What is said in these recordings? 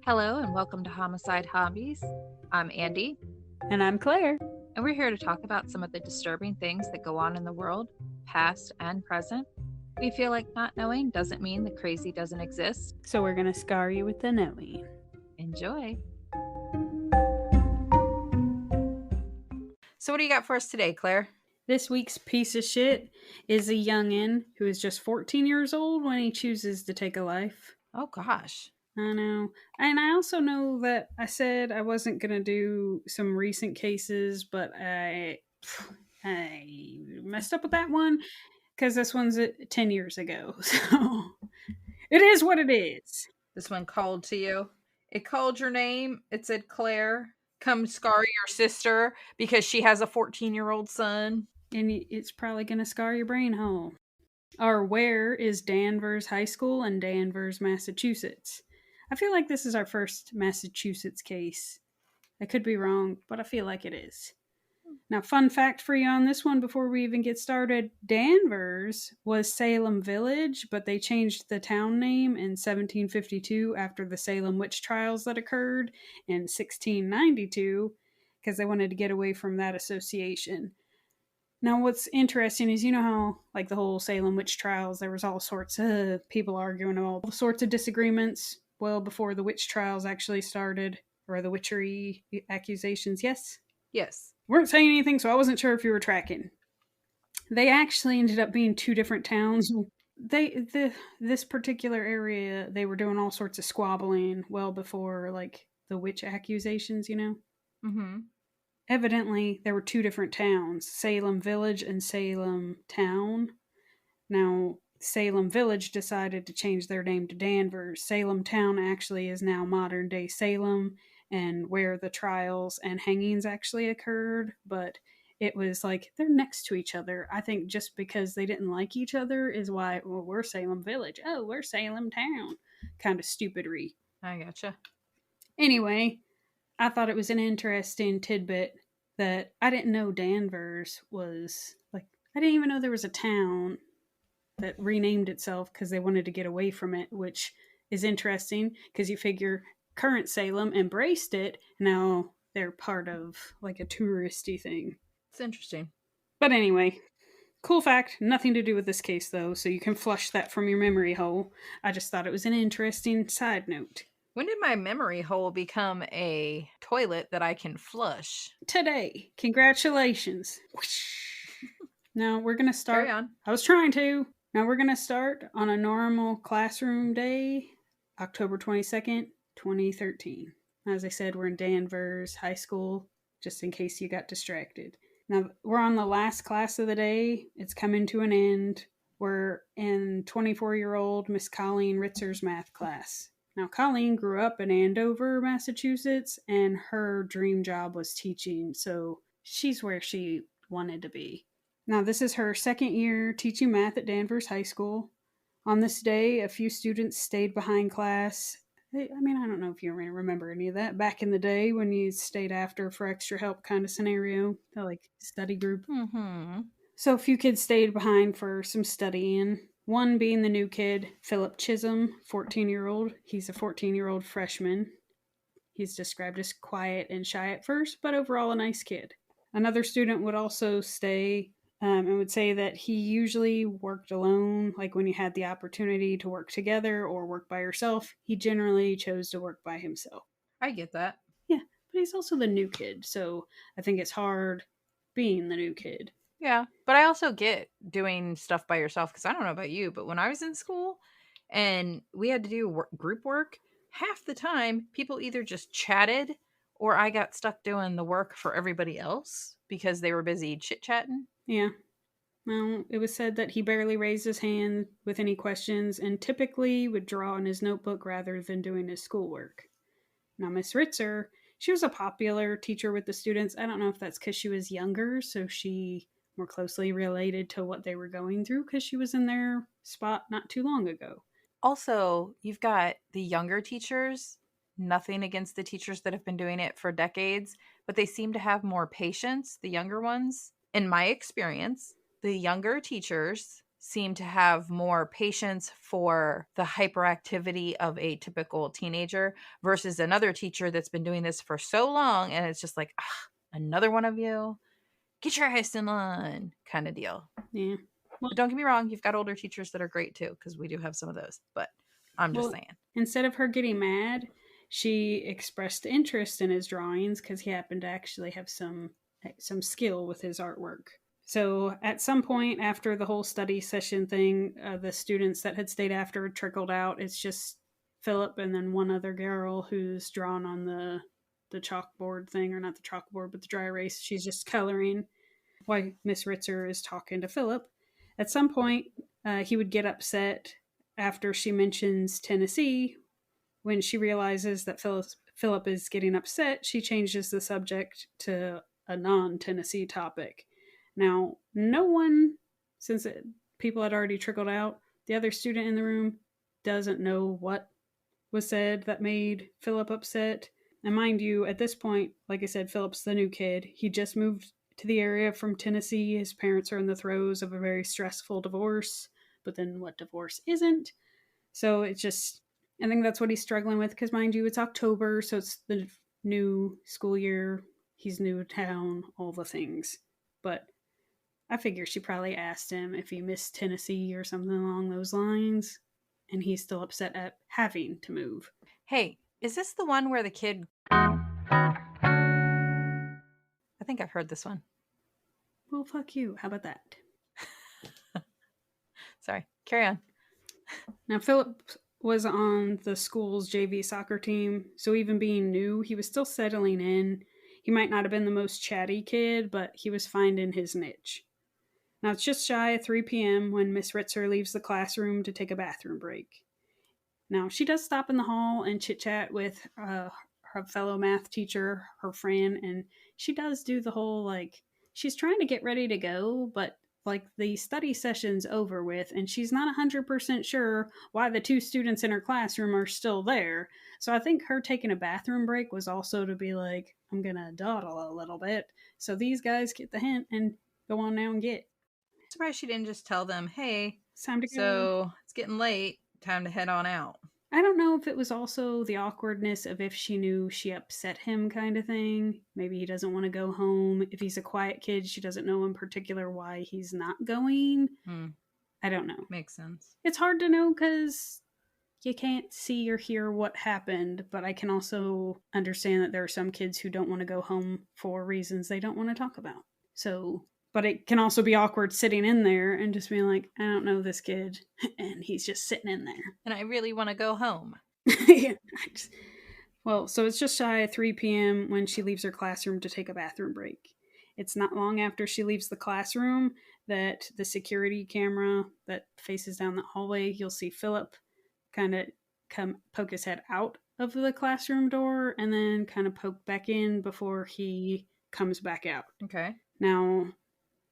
Hello and welcome to Homicide Hobbies. I'm Andy, And I'm Claire. and we're here to talk about some of the disturbing things that go on in the world, past and present. We feel like not knowing doesn't mean the crazy doesn't exist. So we're going to scar you with the knowing. Enjoy. So what do you got for us today, Claire? This week's piece of shit is a youngin' who is just 14 years old when he chooses to take a life. Oh gosh. I know. And I also know that I said I wasn't going to do some recent cases, but I messed up with that one because this one's 10 years ago. So it is what it is. This one called to you. It called your name. It said, Claire, come scar your sister because she has a 14-year-old son. And it's probably going to scar your brain hole. Our where is Danvers High School in Danvers, Massachusetts. I feel like this is our first Massachusetts case. I could be wrong, but I feel like it is. Now, fun fact for you on this one before we even get started. Danvers was Salem Village, but they changed the town name in 1752 after the Salem witch trials that occurred in 1692 because they wanted to get away from that association. Now, what's interesting is, you know how, like, the whole Salem witch trials, there was all sorts of people arguing all sorts of disagreements well before the witch trials actually started, or the witchery accusations, yes? Yes. Weren't saying anything, so I wasn't sure if you were tracking. They actually ended up being two different towns. This particular area, they were doing all sorts of squabbling well before, like, the witch accusations, you know? Mm-hmm. Evidently, there were two different towns, Salem Village and Salem Town. Now, Salem Village decided to change their name to Danvers. Salem Town actually is now modern-day Salem, and where the trials and hangings actually occurred, but it was like, they're next to each other. I think just because they didn't like each other is why, well, we're Salem Village. Oh, we're Salem Town. Kind of stupidry. I gotcha. Anyway, I thought it was an interesting tidbit that I didn't know Danvers was, like, I didn't even know there was a town that renamed itself because they wanted to get away from it, which is interesting because you figure current Salem embraced it. Now they're part of, like, a touristy thing. It's interesting. But anyway, cool fact, nothing to do with this case though, so you can flush that from your memory hole. I just thought it was an interesting side note. When did my memory hole become a toilet that I can flush? Today. Congratulations. Now we're going to start. Carry on. I was trying to. Now we're going to start on a normal classroom day, October 22nd, 2013. As I said, we're in Danvers High School, just in case you got distracted. Now we're on the last class of the day. It's coming to an end. We're in 24-year-old Miss Colleen Ritzer's math class. Now, Colleen grew up in Andover, Massachusetts, and her dream job was teaching, so she's where she wanted to be. Now, this is her second year teaching math at Danvers High School. On this day, a few students stayed behind class. I don't know if you remember any of that. Back in the day when you stayed after for extra help kind of scenario, like study group. Mm-hmm. So a few kids stayed behind for some studying. One being the new kid, Philip Chism, 14-year-old. He's a 14-year-old freshman. He's described as quiet and shy at first, but overall a nice kid. Another student would also stay and would say that he usually worked alone, like when he had the opportunity to work together or work by yourself, he generally chose to work by himself. I get that. Yeah, but he's also the new kid, so I think it's hard being the new kid. Yeah, but I also get doing stuff by yourself because I don't know about you, but when I was in school and we had to do group work, half the time people either just chatted or I got stuck doing the work for everybody else because they were busy chit-chatting. Yeah. Well, it was said that he barely raised his hand with any questions and typically would draw in his notebook rather than doing his schoolwork. Now, Miss Ritzer, she was a popular teacher with the students. I don't know if that's because she was younger, so she more closely related to what they were going through because she was in their spot not too long ago. Also, you've got the younger teachers, nothing against the teachers that have been doing it for decades, but they seem to have more patience, the younger ones. In my experience, the younger teachers seem to have more patience for the hyperactivity of a typical teenager versus another teacher that's been doing this for so long, and it's just like, another one of you, get your ass in line kind of deal. Yeah. Well, but don't get me wrong, you've got older teachers that are great too, because we do have some of those, but I'm just saying. Instead of her getting mad, she expressed interest in his drawings because he happened to actually have some skill with his artwork. So at some point after the whole study session thing, the students that had stayed after trickled out. It's just Philip and then one other girl who's drawn on the chalkboard thing, or not the chalkboard, but the dry erase. She's just coloring while Miss Ritzer is talking to Philip. At some point, he would get upset after she mentions Tennessee. When she realizes that Philip is getting upset, she changes the subject to a non-Tennessee topic. Now, no one, since people had already trickled out, the other student in the room doesn't know what was said that made Philip upset. And mind you, at this point, like I said, Philip's the new kid. He just moved to the area from Tennessee. His parents are in the throes of a very stressful divorce, but then what divorce isn't? So it's just, I think that's what he's struggling with, because mind you, it's October, so it's the new school year. He's new to town, all the things. But I figure she probably asked him if he missed Tennessee or something along those lines, and he's still upset at having to move. Hey, is this the one where the kid... I think I've heard this one. Well, fuck you. How about that? Sorry, carry on. Now, Philip was on the school's JV soccer team, so even being new, he was still settling in. He might not have been the most chatty kid, but he was finding his niche. Now, it's just shy of 3 p.m. when Miss Ritzer leaves the classroom to take a bathroom break. Now, she does stop in the hall and chit-chat with her fellow math teacher, her friend, and she does do the whole, like, she's trying to get ready to go, but like the study session's over with, and she's not 100% sure why the two students in her classroom are still there. So I think her taking a bathroom break was also to be like, I'm gonna dawdle a little bit, so these guys get the hint and go on now and get. I'm surprised she didn't just tell them, hey, It's time to go. So it's getting late, time to head on out. I don't know if it was also the awkwardness of if she knew she upset him kind of thing. Maybe he doesn't want to go home. If he's a quiet kid, she doesn't know in particular why he's not going. I don't know. Makes sense. It's hard to know because you can't see or hear what happened, but I can also understand that there are some kids who don't want to go home for reasons they don't want to talk about. So, but it can also be awkward sitting in there and just being like, I don't know this kid, and he's just sitting in there. And I really want to go home. Yeah, well, so it's just shy of 3 p.m. when she leaves her classroom to take a bathroom break. It's not long after she leaves the classroom that the security camera that faces down the hallway, you'll see Philip kind of poke his head out of the classroom door and then kind of poke back in before he comes back out. Okay. Now,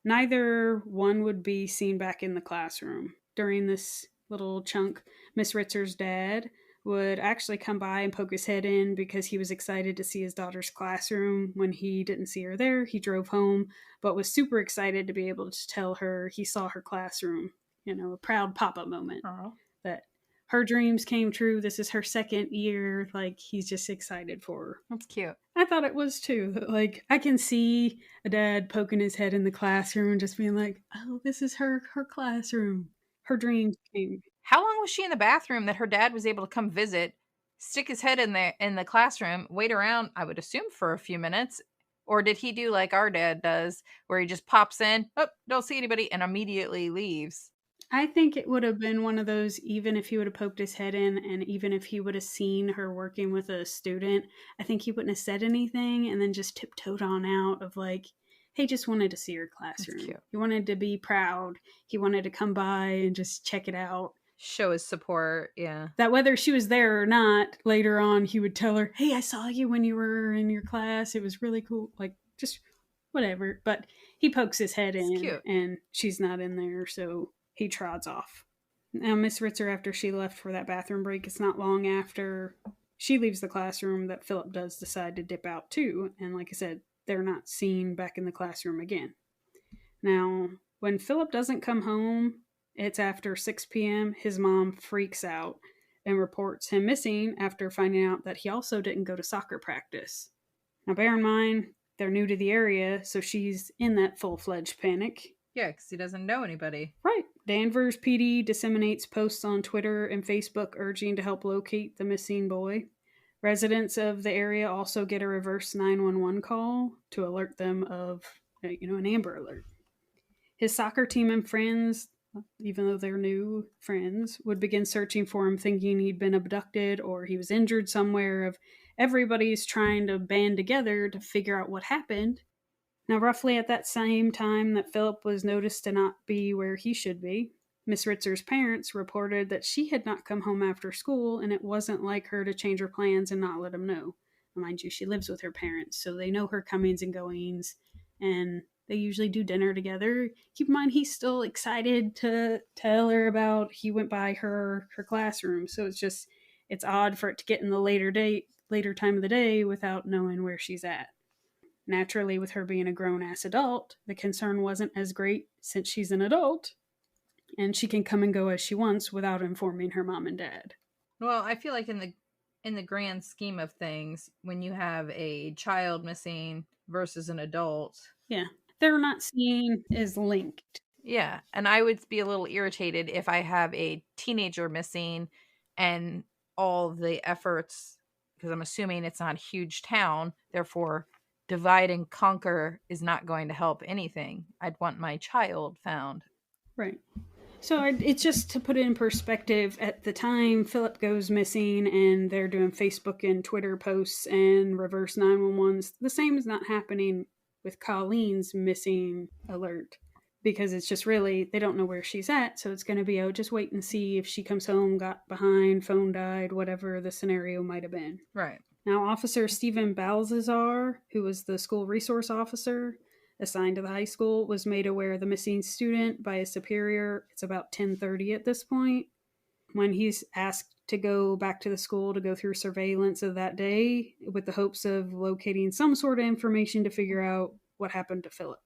neither one would be seen back in the classroom. During this little chunk, Miss Ritzer's dad would actually come by and poke his head in because he was excited to see his daughter's classroom. When he didn't see her there, he drove home, but was super excited to be able to tell her he saw her classroom. You know, a proud papa moment. Aww. That her dreams came true. This is her second year. Like, he's just excited for her. That's cute. I thought it was too. Like, I can see a dad poking his head in the classroom and just being like, oh, this is her classroom. Her dreams came. How long was she in the bathroom that her dad was able to come visit, stick his head in the classroom, wait around, I would assume for a few minutes? Or did he do like our dad does, where he just pops in, oh, don't see anybody, and immediately leaves? I think it would have been one of those, even if he would have poked his head in and even if he would have seen her working with a student, I think he wouldn't have said anything and then just tiptoed on out of like, he just wanted to see her classroom. He wanted to be proud. He wanted to come by and just check it out. Show his support, yeah. That whether she was there or not, later on he would tell her, hey, I saw you when you were in your class. It was really cool. Like, just whatever. But he pokes his head in and she's not in there, so he trods off. Now, Miss Ritzer, after she left for that bathroom break, it's not long after she leaves the classroom that Philip does decide to dip out too. And like I said, they're not seen back in the classroom again. Now, when Philip doesn't come home, It's after 6 p.m. His mom freaks out and reports him missing after finding out that he also didn't go to soccer practice. Now, bear in mind, they're new to the area, so she's in that full-fledged panic. Yeah, because he doesn't know anybody. Right. Danvers PD disseminates posts on Twitter and Facebook urging to help locate the missing boy. Residents of the area also get a reverse 911 call to alert them of, an Amber Alert. His soccer team and friends, even though they're new friends, would begin searching for him, thinking he'd been abducted or he was injured somewhere. Everybody's trying to band together to figure out what happened. Now, roughly at that same time that Philip was noticed to not be where he should be, Miss Ritzer's parents reported that she had not come home after school, and it wasn't like her to change her plans and not let him know. Mind you, she lives with her parents, so they know her comings and goings, and they usually do dinner together. Keep in mind, he's still excited to tell her about he went by her classroom, so it's odd for it to get in the later time of the day without knowing where she's at. Naturally, with her being a grown-ass adult, the concern wasn't as great since she's an adult, and she can come and go as she wants without informing her mom and dad. Well, I feel like in the grand scheme of things, when you have a child missing versus an adult, yeah, they're not seen as linked. Yeah, and I would be a little irritated if I have a teenager missing and all the efforts, because I'm assuming it's not a huge town, therefore divide and conquer is not going to help anything. I'd want my child found. Right. So it's just to put it in perspective, at the time Philip goes missing and they're doing Facebook and Twitter posts and reverse 911s, the same is not happening with Colleen's missing alert, because it's just really, they don't know where she's at, so it's going to be, just wait and see if she comes home, got behind, phone died, whatever the scenario might have been. Right. Now, Officer Stephen Balthazar, who was the school resource officer assigned to the high school, was made aware of the missing student by a superior. It's about 10:30 at this point, when he's asked to go back to the school to go through surveillance of that day with the hopes of locating some sort of information to figure out what happened to Philip.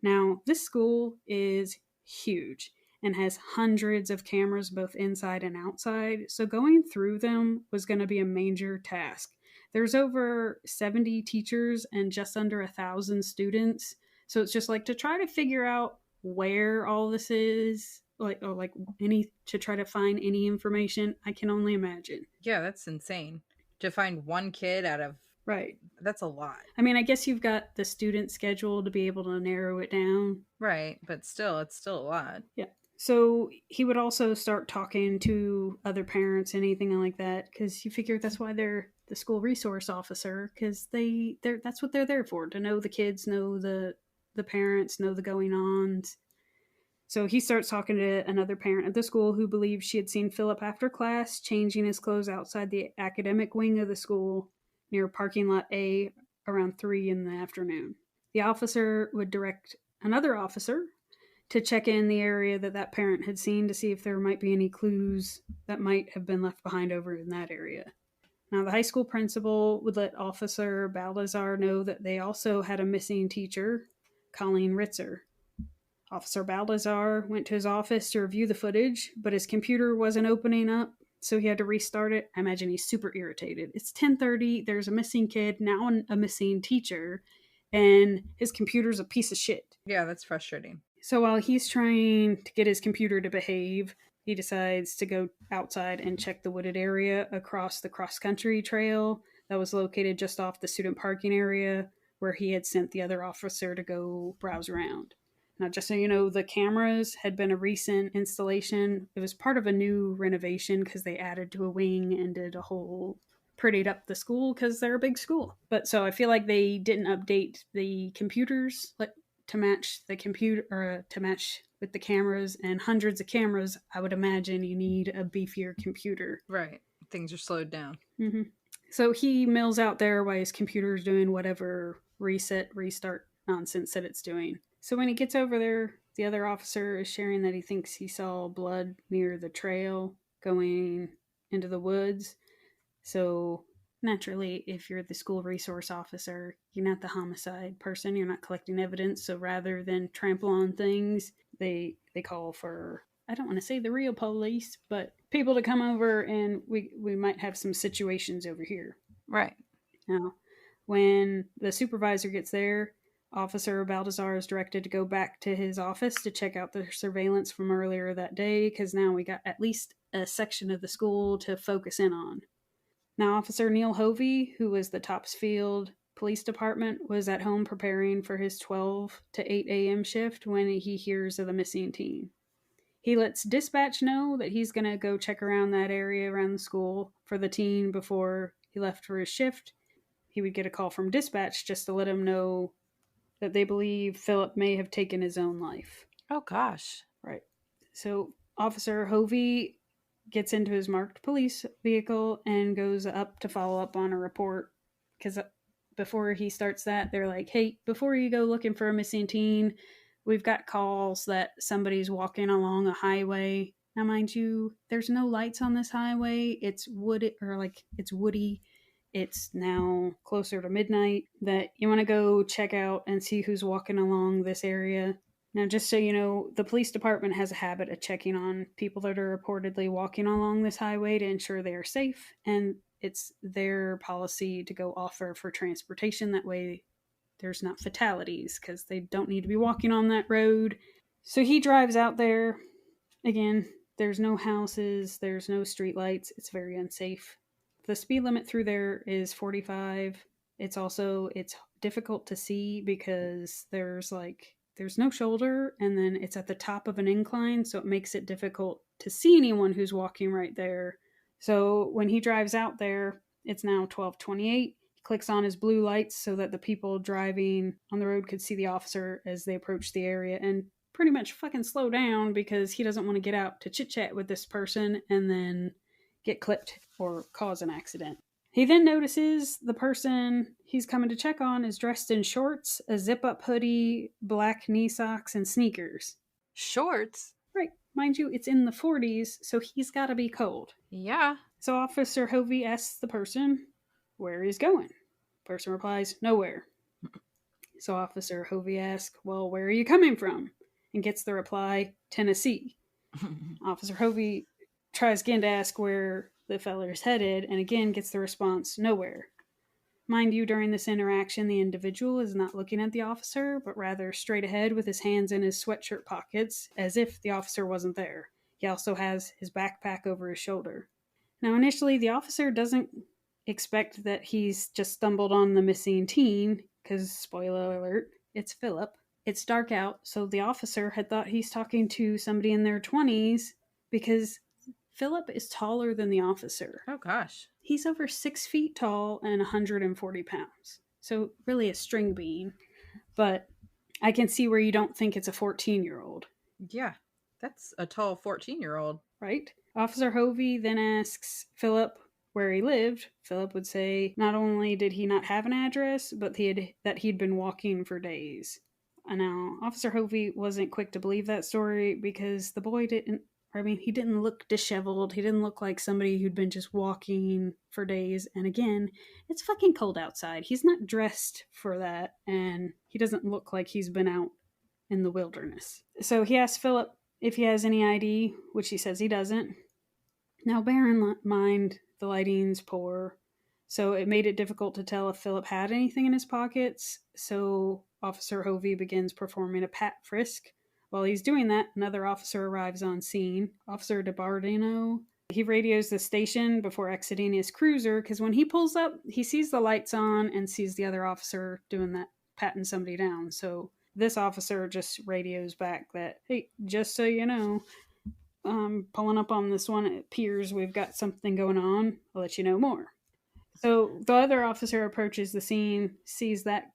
Now, this school is huge and has hundreds of cameras both inside and outside, so going through them was going to be a major task. There's over 70 teachers and just under 1,000 students, so it's just like to try to figure out where all this is, to try to find any information. I can only imagine. Yeah, that's insane. To find one kid out of... Right. That's a lot. I mean, I guess you've got the student schedule to be able to narrow it down. Right, but still, it's still a lot. Yeah. So he would also start talking to other parents, anything like that, because you figure that's why they're the school resource officer, because that's what they're there for, to know the kids, know the parents, know the going-ons. So he starts talking to another parent at the school who believed she had seen Philip after class changing his clothes outside the academic wing of the school near parking lot A around 3 in the afternoon. The officer would direct another officer to check in the area that parent had seen to see if there might be any clues that might have been left behind over in that area. Now, the high school principal would let Officer Balthazar know that they also had a missing teacher, Colleen Ritzer. Officer Balthazar went to his office to review the footage, but his computer wasn't opening up, so he had to restart it. I imagine he's super irritated. It's 10:30, there's a missing kid, now a missing teacher, and his computer's a piece of shit. Yeah, that's frustrating. So while he's trying to get his computer to behave, he decides to go outside and check the wooded area across the cross-country trail that was located just off the student parking area where he had sent the other officer to go browse around. Now, just so you know, the cameras had been a recent installation. It was part of a new renovation because they added to a wing and did a whole prettied up the school because they're a big school. But so I feel like they didn't update the computers to match the computer, or to match with the cameras, and hundreds of cameras. I would imagine you need a beefier computer. Right. Things are slowed down. Mm-hmm. So he mills out there while his computer's doing whatever restart nonsense that it's doing. So when he gets over there, the other officer is sharing that he thinks he saw blood near the trail going into the woods. So naturally, if you're the school resource officer, you're not the homicide person, you're not collecting evidence. So rather than trample on things, they call for I don't want to say the real police, but people to come over and we might have some situations over here. Right. Now, when the supervisor gets there, Officer Baltazar is directed to go back to his office to check out the surveillance from earlier that day, because now we got at least a section of the school to focus in on. Now, Officer Neil Hovey, who was the Topsfield Police Department, was at home preparing for his 12 to 8 a.m. shift when he hears of the missing teen. He lets dispatch know that he's going to go check around that area around the school for the teen before he left for his shift. He would get a call from dispatch just to let him know that they believe Philip may have taken his own life. Oh, gosh. Right. So Officer Hovey gets into his marked police vehicle and goes up to follow up on a report, because before he starts that, they're like, hey, before you go looking for a missing teen, we've got calls that somebody's walking along a highway. Now, mind you, there's no lights on this highway. It's wooded, or like it's woody. It's now closer to midnight, that you want to go check out and see who's walking along this area. Now, just so you know, the police department has a habit of checking on people that are reportedly walking along this highway to ensure they are safe, and it's their policy to go offer for transportation. That way there's not fatalities, because they don't need to be walking on that road. So he drives out there. Again, there's no houses, there's no streetlights. It's very unsafe. The speed limit through there is 45. It's difficult to see because there's no shoulder, and then it's at the top of an incline, so it makes it difficult to see anyone who's walking right there. So when he drives out there, it's now 12:28. He clicks on his blue lights so that the people driving on the road could see the officer as they approach the area, and pretty much fucking slow down, because he doesn't want to get out to chit chat with this person and then get clipped or cause an accident. He then notices the person he's coming to check on is dressed in shorts, a zip-up hoodie, black knee socks, and sneakers. Shorts? Right. Mind you, it's in the 40s, so he's got to be cold. Yeah. So Officer Hovey asks the person where he's going. The person replies, nowhere. So Officer Hovey asks, well, where are you coming from? And gets the reply, Tennessee. Officer Hovey tries again to ask where the feller's headed, and again gets the response, nowhere. Mind you, during this interaction, the individual is not looking at the officer, but rather straight ahead with his hands in his sweatshirt pockets, as if the officer wasn't there. He also has his backpack over his shoulder. Now, initially, the officer doesn't expect that he's just stumbled on the missing teen, because, spoiler alert, it's Philip. It's dark out, so the officer had thought he's talking to somebody in their 20s, because Philip is taller than the officer. Oh, gosh. He's over 6 feet tall and 140 pounds. So, really a string bean. But I can see where you don't think it's a 14-year-old. Yeah, that's a tall 14-year-old. Right? Officer Hovey then asks Philip where he lived. Philip would say not only did he not have an address, but that he'd been walking for days. Now, Officer Hovey wasn't quick to believe that story, because the boy he didn't look disheveled. He didn't look like somebody who'd been just walking for days. And again, it's fucking cold outside. He's not dressed for that, and he doesn't look like he's been out in the wilderness. So he asks Philip if he has any ID, which he says he doesn't. Now, bear in mind, the lighting's poor, so it made it difficult to tell if Philip had anything in his pockets. So Officer Hovey begins performing a pat frisk. While he's doing that, another officer arrives on scene, Officer DeBardino. He radios the station before exiting his cruiser, because when he pulls up, he sees the lights on and sees the other officer doing that, patting somebody down. So this officer just radios back that, hey, just so you know, pulling up on this one, it appears we've got something going on. I'll let you know more. So the other officer approaches the scene, sees that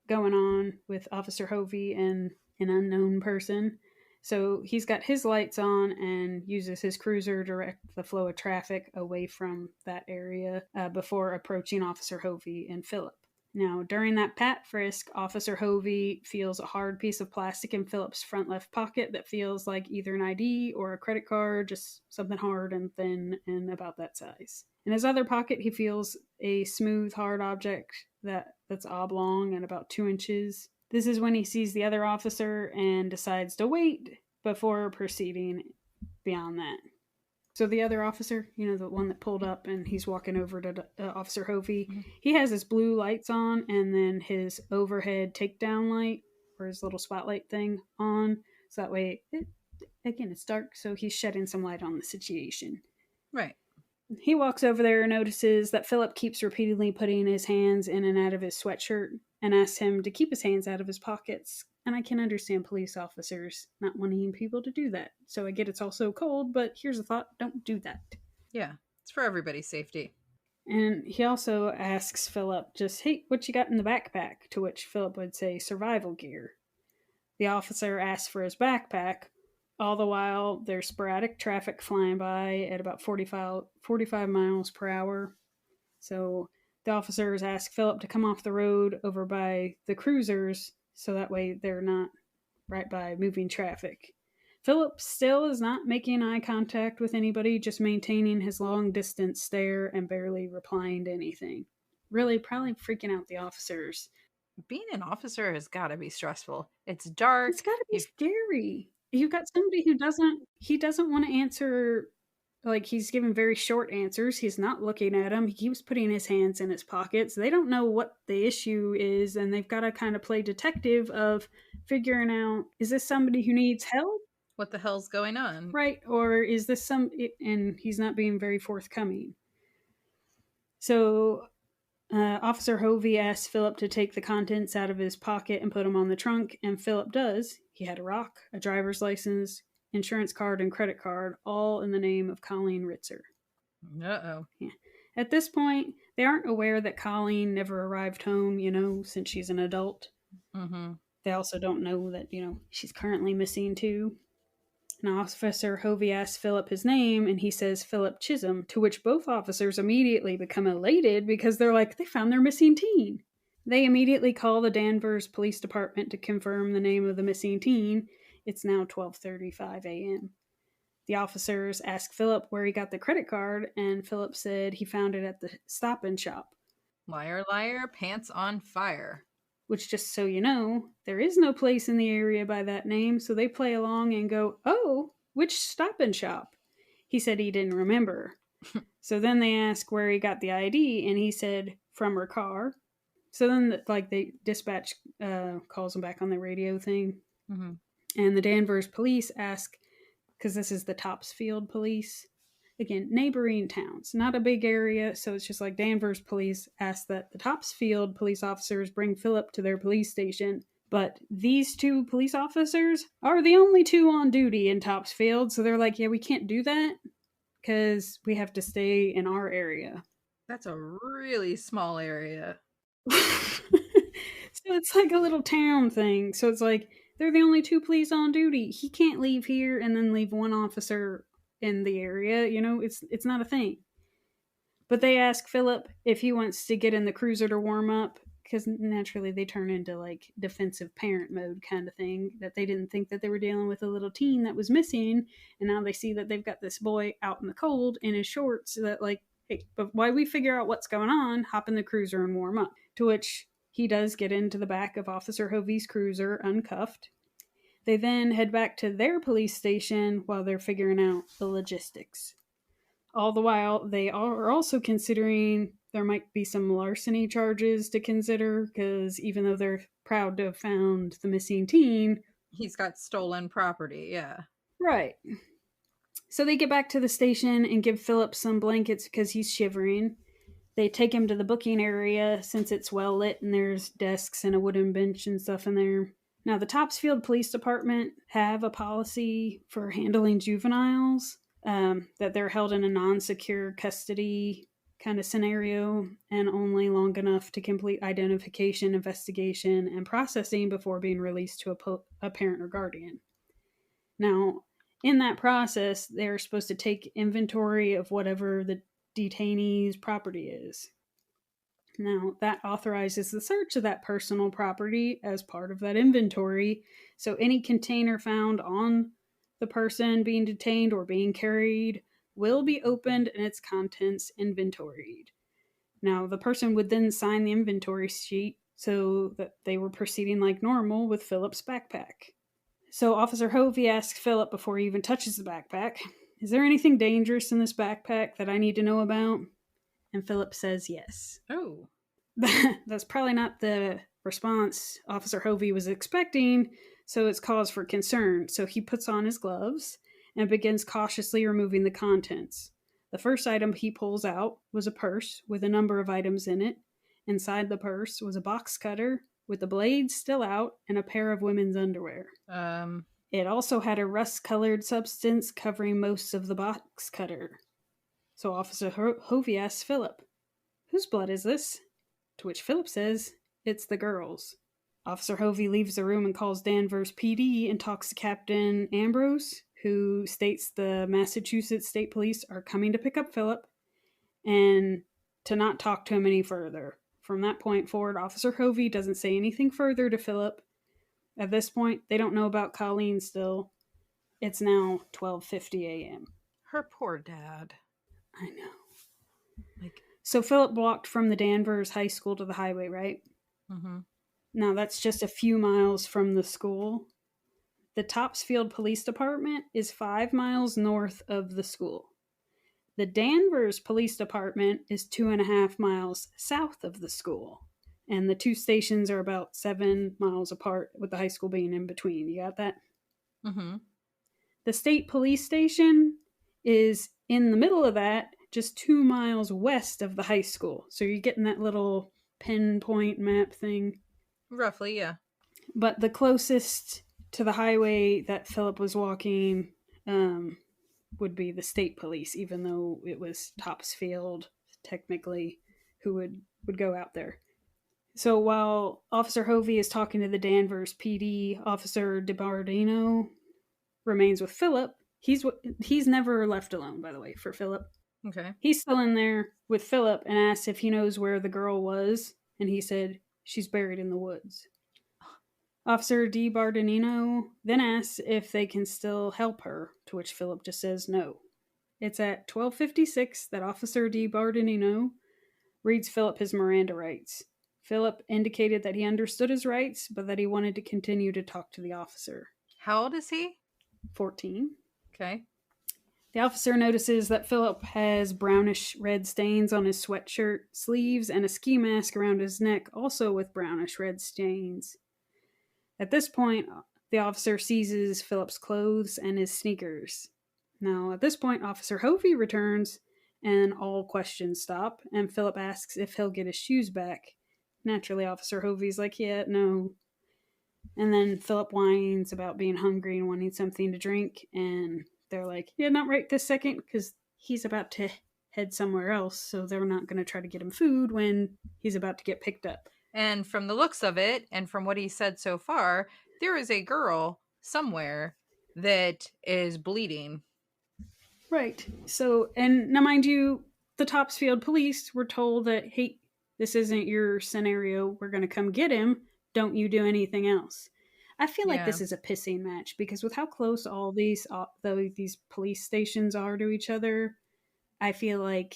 going on with Officer Hovey and an unknown person. So he's got his lights on and uses his cruiser to direct the flow of traffic away from that area before approaching Officer Hovey and Philip. Now, during that pat frisk, Officer Hovey feels a hard piece of plastic in Philip's front left pocket that feels like either an ID or a credit card, just something hard and thin and about that size. In his other pocket, he feels a smooth, hard object that's oblong and about 2 inches. This is when he sees the other officer and decides to wait before proceeding beyond that. So the other officer, the one that pulled up and he's walking over to Officer Hovey, he has his blue lights on and then his overhead takedown light or his little spotlight thing on. So that way, it's dark, so he's shedding some light on the situation. Right. He walks over there and notices that Philip keeps repeatedly putting his hands in and out of his sweatshirt and asks him to keep his hands out of his pockets. And I can understand police officers not wanting people to do that. So I get it's also cold, but here's a thought, don't do that. Yeah, it's for everybody's safety. And he also asks Philip, just, hey, what you got in the backpack? To which Philip would say, survival gear. The officer asks for his backpack. All the while, there's sporadic traffic flying by at about 45 miles per hour. So the officers ask Philip to come off the road over by the cruisers so that way they're not right by moving traffic. Philip still is not making eye contact with anybody, just maintaining his long distance stare and barely replying to anything. Really, probably freaking out the officers. Being an officer has got to be stressful. It's dark. It's got to be scary. You've got somebody who doesn't want to answer. Like, he's giving very short answers. He's not looking at him. He keeps putting his hands in his pockets. They don't know what the issue is, and they've got to kind of play detective of figuring out, is this somebody who needs help? What the hell's going on? Right, or is this and he's not being very forthcoming. So Officer Hovey asks Philip to take the contents out of his pocket and put them on the trunk, and Philip does. He had a rock, a driver's license, insurance card, and credit card, all in the name of Colleen Ritzer. Uh-oh. Yeah. At this point, they aren't aware that Colleen never arrived home, since she's an adult. Mm-hmm. They also don't know that, she's currently missing too. And Officer Hovey asks Philip his name, and he says Philip Chism, to which both officers immediately become elated because they're like, they found their missing teen. They immediately call the Danvers Police Department to confirm the name of the missing teen. It's now 12:35 a.m. The officers ask Philip where he got the credit card, and Philip said he found it at the Stop and Shop. Liar, liar, pants on fire. Which, just so you know, there is no place in the area by that name, so they play along and go, oh, which Stop and Shop? He said he didn't remember. So then they ask where he got the ID, and he said from her car. So then, they dispatch calls him back on the radio thing. Mm-hmm. And the Danvers police ask, because this is the Topsfield police, again, neighboring towns, not a big area, so it's just like Danvers police ask that the Topsfield police officers bring Philip to their police station. But these two police officers are the only two on duty in Topsfield, so they're like, yeah, we can't do that because we have to stay in our area. That's a really small area. So it's like a little town thing. So it's like, they're the only two police on duty. He can't leave here and then leave one officer in the area. It's not a thing. But they ask Philip if he wants to get in the cruiser to warm up, because naturally they turn into defensive parent mode kind of thing, that they didn't think that they were dealing with a little teen that was missing, and now they see that they've got this boy out in the cold in his shorts, so that hey, but while we figure out what's going on, hop in the cruiser and warm up. To which he does get into the back of Officer Hovey's cruiser uncuffed. They then head back to their police station while they're figuring out the logistics. All the while, they are also considering there might be some larceny charges to consider, because even though they're proud to have found the missing teen, he's got stolen property, yeah. Right. So they get back to the station and give Philip some blankets because he's shivering. They take him to the booking area since it's well lit and there's desks and a wooden bench and stuff in there. Now, the Topsfield Police Department have a policy for handling juveniles, that they're held in a non-secure custody kind of scenario and only long enough to complete identification, investigation, and processing before being released to a parent or guardian. Now, in that process, they're supposed to take inventory of whatever the detainee's property is. Now, that authorizes the search of that personal property as part of that inventory. So any container found on the person being detained or being carried will be opened and its contents inventoried. Now, the person would then sign the inventory sheet so that they were proceeding like normal with Philip's backpack. So Officer Hovey asks Philip before he even touches the backpack, "Is there anything dangerous in this backpack that I need to know about?" And Philip says yes. Oh. That's probably not the response Officer Hovey was expecting, so it's cause for concern. So he puts on his gloves and begins cautiously removing the contents. The first item he pulls out was a purse with a number of items in it. Inside the purse was a box cutter with the blade still out and a pair of women's underwear. It also had a rust-colored substance covering most of the box cutter. So Officer Hovey asks Philip, "Whose blood is this?" To which Philip says, "It's the girl's." Officer Hovey leaves the room and calls Danvers PD and talks to Captain Ambrose, who states the Massachusetts State Police are coming to pick up Philip and to not talk to him any further. From that point forward, Officer Hovey doesn't say anything further to Philip. At this point, they don't know about Colleen still. It's now 12:50 a.m. Her poor dad. I know. Like, So Philip walked from the Danvers High School to the highway, right? mm-hmm. Now that's just a few miles from the school. The Topsfield Police Department is 5 miles north of the school. The Danvers Police Department is 2.5 miles south of the school. And the two stations are about 7 miles apart, with the high school being in between. You got that? Mm-hmm. The state police station is in the middle of that, just 2 miles west of the high school. So you're getting that little pinpoint map thing. Roughly, yeah. But the closest to the highway that Philip was walking would be the state police, even though it was Topsfield, technically, who would go out there. So while Officer Hovey is talking to the Danvers PD, Officer DiBardino remains with Philip. He's never left alone, by the way, for Philip. Okay. He's still in there with Philip and asks if he knows where the girl was, and he said she's buried in the woods. Officer DiBardino then asks if they can still help her, to which Philip just says no. It's at 12:56 that Officer DiBardino reads Philip his Miranda rights. Philip indicated that he understood his rights, but that he wanted to continue to talk to the officer. How old is he? 14. Okay. The officer notices that Philip has brownish red stains on his sweatshirt sleeves and a ski mask around his neck, also with brownish red stains. At this point, the officer seizes Philip's clothes and his sneakers. Now, at this point, Officer Hovey returns, and all questions stop, and Philip asks if he'll get his shoes back. Naturally, Officer Hovey's like, yeah, no. And then Philip whines about being hungry and wanting something to drink, and they're like, yeah, not right this second, because he's about to head somewhere else, so they're not going to try to get him food when he's about to get picked up. And from the looks of it, and from what he said so far, there is a girl somewhere that is bleeding. Right. So, and now mind you, the Topsfield police were told that, hey, this isn't your scenario. We're going to come get him. Don't you do anything else. I feel like this is a pissing match because with how close all these police stations are to each other, I feel like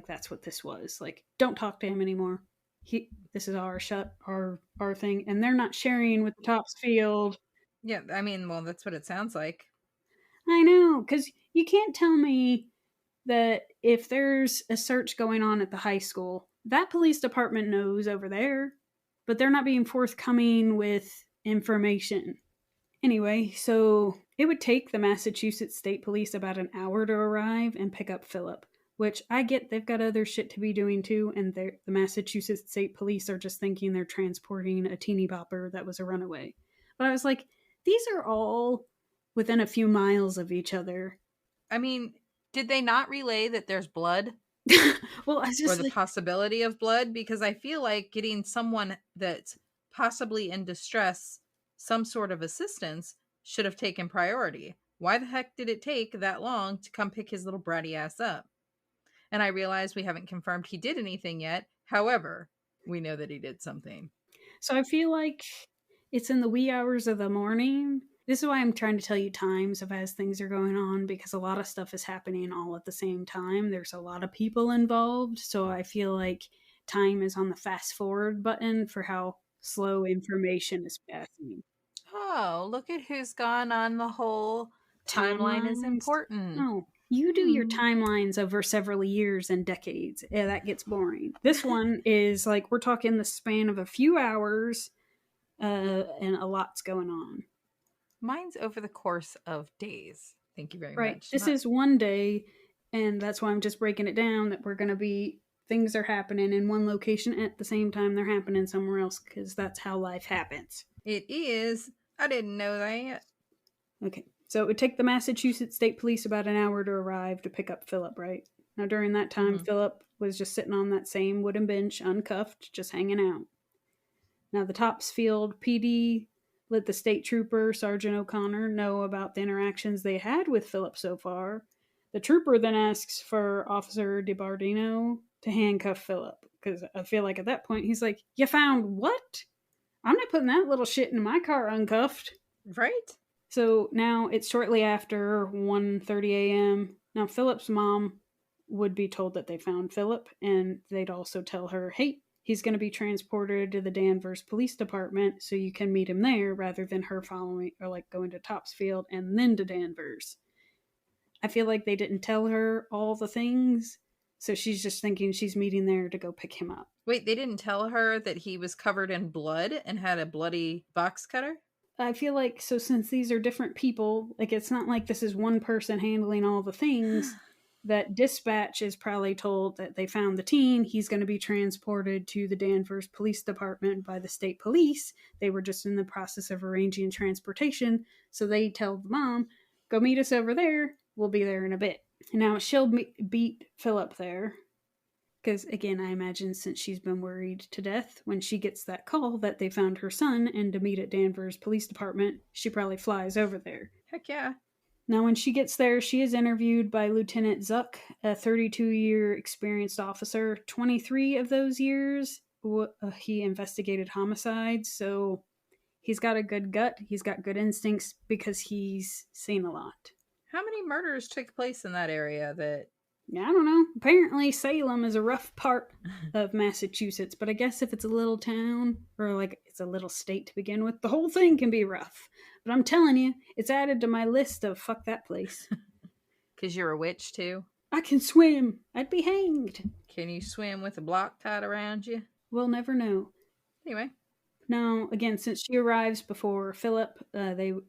that's what this was. Like, don't talk to him anymore. This is our thing, and they're not sharing with the Topsfield. Yeah, I mean, well, that's what it sounds like. I know, because you can't tell me that if there's a search going on at the high school, that police department knows over there, but they're not being forthcoming with information. Anyway, so it would take the Massachusetts State Police about an hour to arrive and pick up Philip, which I get they've got other shit to be doing too, and the Massachusetts State Police are just thinking they're transporting a teeny bopper that was a runaway. But I was like, these are all within a few miles of each other. I mean, did they not relay that there's blood? Well, I just or the possibility of blood? Because I feel like getting someone that's possibly in distress some sort of assistance should have taken priority. Why the heck did it take that long to come pick his little bratty ass up? And I realize we haven't confirmed he did anything yet. However, we know that he did something. So I feel like it's in the wee hours of the morning. This is why I'm trying to tell you times of as things are going on, because a lot of stuff is happening all at the same time. There's a lot of people involved. So I feel like time is on the fast forward button for how slow information is passing. Oh, look at who's gone on the whole timeline is Timelines. important. No, you do your timelines over several years and decades. Yeah, that gets boring. This one is like we're talking the span of a few hours, and a lot's going on. Mine's over the course of days. Thank you very Right. much. This is one day, and that's why I'm just breaking it down that we're going to be things are happening in one location at the same time they're happening somewhere else because that's how life happens. It is. I didn't know that. Okay. So it would take the Massachusetts State Police about an hour to arrive to pick up Philip, right? Now, during that time, Philip was just sitting on that same wooden bench, uncuffed, just hanging out. Now, the Topsfield PD let the state trooper, Sergeant O'Connor, know about the interactions they had with Philip so far. The trooper then asks for Officer DiBardino to handcuff Philip, because I feel like at that point he's like, "You found what? I'm not putting that little shit in my car uncuffed." Right? So now it's shortly after 1:30 a.m. Now Philip's mom would be told that they found Philip, and they'd also tell her, "Hey, he's going to be transported to the Danvers Police Department, so you can meet him there rather than her following or like going to Topsfield and then to Danvers." I feel like they didn't tell her all the things, so she's just thinking she's meeting there to go pick him up. Wait, they didn't tell her that he was covered in blood and had a bloody box cutter? I feel like, so since these are different people, like it's not like this is one person handling all the things, that dispatch is probably told that they found the teen. He's going to be transported to the Danvers Police Department by the state police. They were just in the process of arranging transportation. So they tell the mom, "Go meet us over there. We'll be there in a bit." Now she'll beat Philip there. Because, again, I imagine since she's been worried to death, when she gets that call that they found her son and to meet at Danvers Police Department, she probably flies over there. Heck yeah. Now, when she gets there, she is interviewed by Lieutenant Zuck, a 32-year experienced officer. 23 of those years, he investigated homicides, so he's got a good gut. He's got good instincts because he's seen a lot. How many murders took place in that area that... Yeah, I don't know. Apparently, Salem is a rough part of Massachusetts, but I guess if it's a little town or like it's a little state to begin with, the whole thing can be rough. But I'm telling you, it's added to my list of fuck that place. Because you're a witch too? I can swim. I'd be hanged. Can you swim with a block tied around you? We'll never know. Anyway. Now, again, since she arrives before Philip,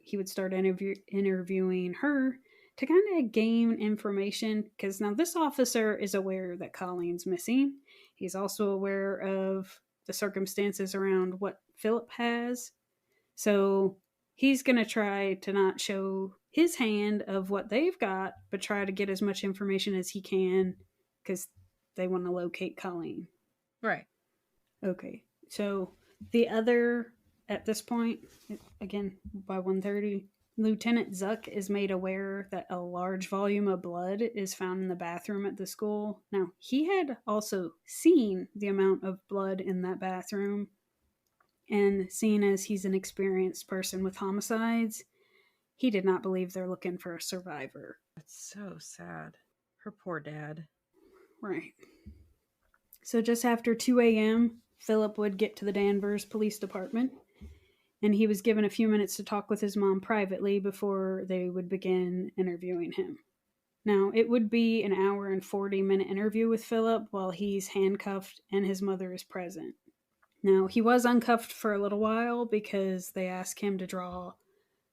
he would start interviewing her to kind of gain information, because now this officer is aware that Colleen's missing. He's also aware of the circumstances around what Philip has. So he's going to try to not show his hand of what they've got, but try to get as much information as he can because they want to locate Colleen. Right. Okay. So the other, at this point, again, by 1:30, Lieutenant Zuck is made aware that a large volume of blood is found in the bathroom at the school. Now, he had also seen the amount of blood in that bathroom, and seeing as he's an experienced person with homicides, he did not believe they're looking for a survivor. That's so sad. Her poor dad. Right. So just after 2 a.m., Philip would get to the Danvers Police Department, and he was given a few minutes to talk with his mom privately before they would begin interviewing him. Now, it would be an hour and 40-minute interview with Philip while he's handcuffed and his mother is present. Now, he was uncuffed for a little while because they asked him to draw,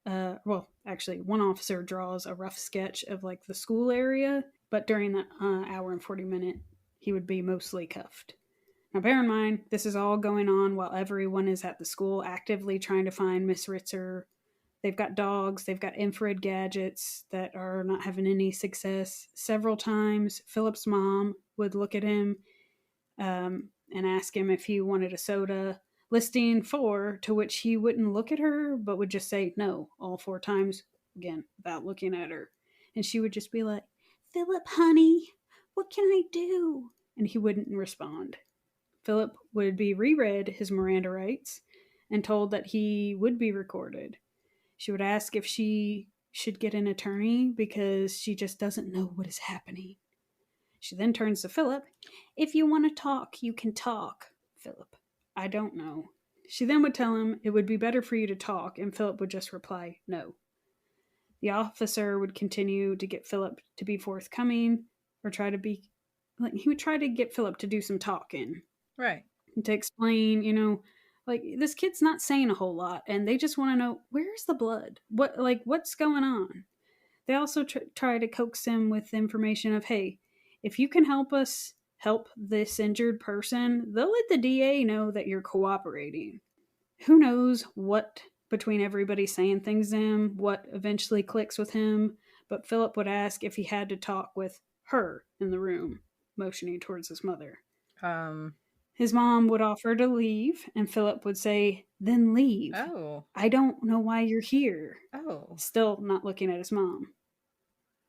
one officer draws a rough sketch of like the school area, but during that hour and 40-minute, he would be mostly cuffed. Now, bear in mind, this is all going on while everyone is at the school actively trying to find Miss Ritzer. They've got dogs, they've got infrared gadgets that are not having any success. Several times, Philip's mom would look at him and ask him if he wanted a soda, listing 4, to which he wouldn't look at her, but would just say no all 4 times, again, without looking at her. And she would just be like, "Philip, honey, what can I do?" And he wouldn't respond. Philip would be reread his Miranda rights and told that he would be recorded. She would ask if she should get an attorney because she just doesn't know what is happening. She then turns to Philip. "If you want to talk, you can talk." "Philip, I don't know." She then would tell him it would be better for you to talk, and Philip would just reply, no. The officer would continue to get Philip to be forthcoming or try to be, like, he would try to get Philip to do some talking. Right. And to explain, like, this kid's not saying a whole lot, and they just want to know, where's the blood? What's going on? They also try to coax him with information of, hey, if you can help us help this injured person, they'll let the DA know that you're cooperating. Who knows what, between everybody saying things to him, what eventually clicks with him, but Philip would ask if he had to talk with her in the room, motioning towards his mother. His mom would offer to leave, and Philip would say, then leave. Oh. I don't know why you're here. Oh. Still not looking at his mom.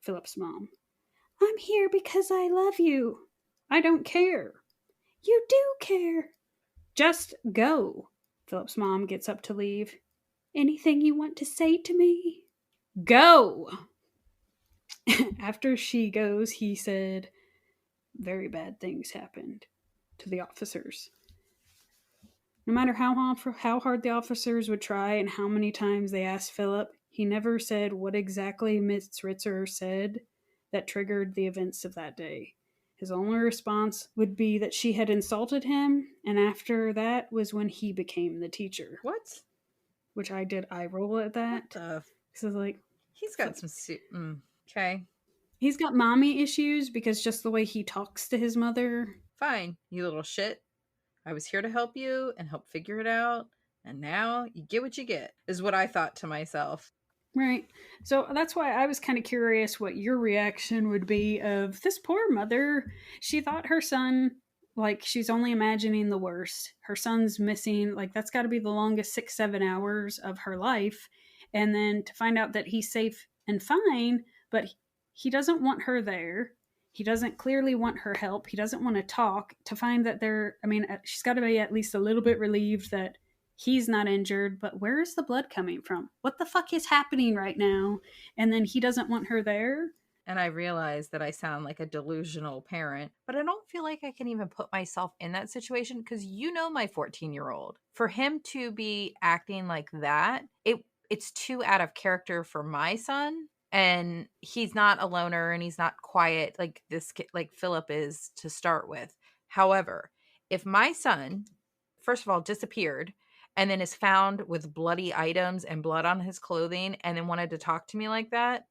Philip's mom. I'm here because I love you. I don't care. You do care. Just go. Philip's mom gets up to leave. Anything you want to say to me? Go! After she goes, he said, very bad things happened to the officers. No matter how hard the officers would try and how many times they asked Philip, he never said what exactly Miss Ritzer said that triggered the events of that day. His only response would be that she had insulted him, and after that was when he became the teacher. What? Which I did eye roll at that. Because I was like, he's got some okay. He's got mommy issues because just the way he talks to his mother. Fine, you little shit. I was here to help you and help figure it out, and now you get what you get, is what I thought to myself. Right. So that's why I was kind of curious what your reaction would be of this poor mother. She thought her son, like, she's only imagining the worst. Her son's missing, like, that's got to be the longest 6-7 hours of her life. And then to find out that he's safe and fine, but he doesn't want her there. He doesn't clearly want her help. He doesn't want to talk. To find that she's got to be at least a little bit relieved that he's not injured, but where is the blood coming from? What the fuck is happening right now? And then he doesn't want her there. And I realize that I sound like a delusional parent, but I don't feel like I can even put myself in that situation because my 14-year-old. For him to be acting like that, it's too out of character for my son. And he's not a loner and he's not quiet like this kid, like Philip is to start with. However, if my son, first of all, disappeared and then is found with bloody items and blood on his clothing and then wanted to talk to me like that,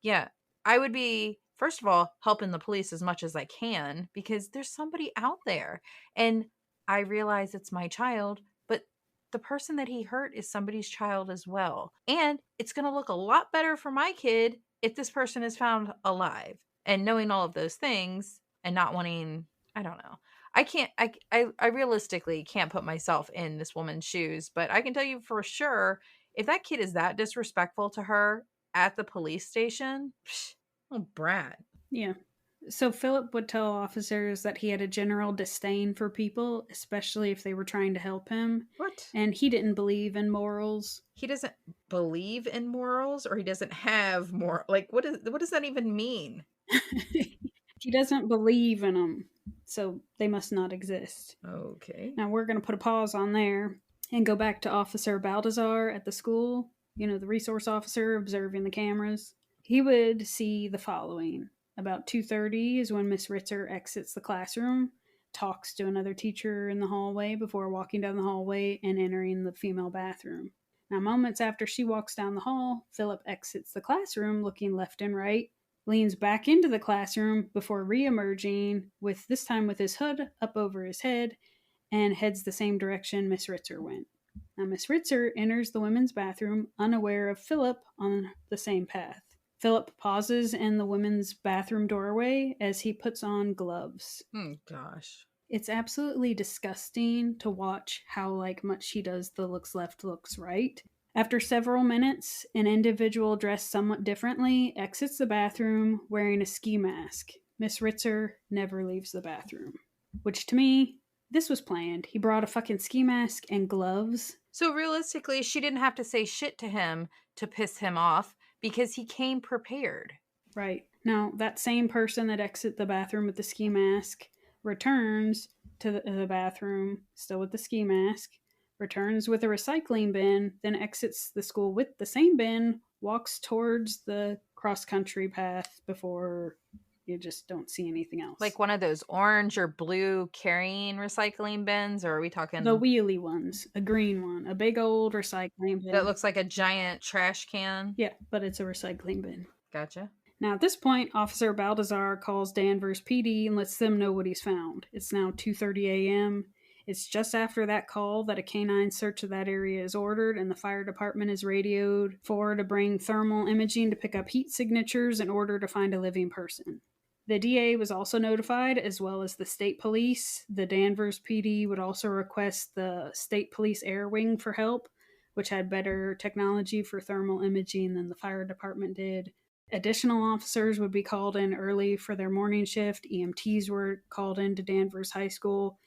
yeah, I would be, first of all, helping the police as much as I can because there's somebody out there. And I realize it's my child, but the person that he hurt is somebody's child as well. And it's going to look a lot better for my kid if this person is found alive. And knowing all of those things and not wanting, I don't know. I realistically can't put myself in this woman's shoes, but I can tell you for sure, if that kid is that disrespectful to her at the police station, oh, Brad. Yeah. So Philip would tell officers that he had a general disdain for people, especially if they were trying to help him. What? And he didn't believe in morals. He doesn't believe in morals, or he doesn't have more. Like, what does that even mean? He doesn't believe in them, so they must not exist. Okay. Now we're going to put a pause on there and go back to Officer Baldassar at the school. The resource officer observing the cameras. He would see the following. About 2:30 is when Miss Ritzer exits the classroom, talks to another teacher in the hallway before walking down the hallway and entering the female bathroom. Now, moments after she walks down the hall, Philip exits the classroom looking left and right, leans back into the classroom before re-emerging, this time with his hood up over his head, and heads the same direction Miss Ritzer went. Now, Miss Ritzer enters the women's bathroom unaware of Philip on the same path. Philip pauses in the women's bathroom doorway as he puts on gloves. Oh, gosh. It's absolutely disgusting to watch how much he does the looks left, looks right. After several minutes, an individual dressed somewhat differently exits the bathroom wearing a ski mask. Miss Ritzer never leaves the bathroom. Which to me, this was planned. He brought a fucking ski mask and gloves. So realistically, she didn't have to say shit to him to piss him off because he came prepared. Right. Now, that same person that exits the bathroom with the ski mask returns to the bathroom, still with the ski mask, returns with a recycling bin, then exits the school with the same bin, walks towards the cross-country path before you just don't see anything else. Like one of those orange or blue carrying recycling bins, or are we talking the wheelie ones, a green one, a big old recycling bin. that looks like a giant trash can? Yeah, but it's a recycling bin. Gotcha. Now, at this point, Officer Baldassar calls Danvers PD and lets them know what he's found. It's now 2:30 a.m. It's just after that call that a canine search of that area is ordered, and the fire department is radioed for to bring thermal imaging to pick up heat signatures in order to find a living person. The DA was also notified, as well as the state police. The Danvers PD would also request the state police air wing for help, which had better technology for thermal imaging than the fire department did. Additional officers would be called in early for their morning shift. EMTs were called into Danvers High School.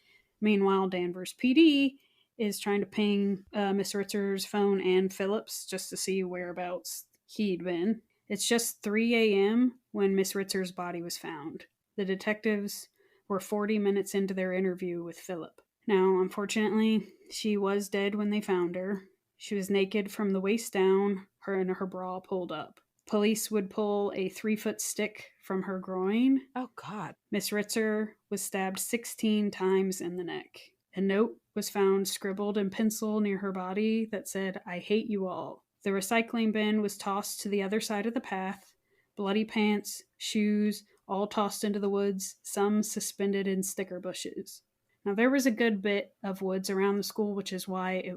Meanwhile, Danvers PD is trying to ping Miss Ritzer's phone and Phillips just to see whereabouts he'd been. It's just 3 a.m. when Miss Ritzer's body was found. The detectives were 40 minutes into their interview with Philip. Now, unfortunately, she was dead when they found her. She was naked from the waist down, her bra pulled up. Police would pull a 3-foot stick from her groin. Oh, God. Miss Ritzer was stabbed 16 times in the neck. A note was found scribbled in pencil near her body that said, "I hate you all." The recycling bin was tossed to the other side of the path. Bloody pants, shoes, all tossed into the woods, some suspended in sticker bushes. Now, there was a good bit of woods around the school, which is why it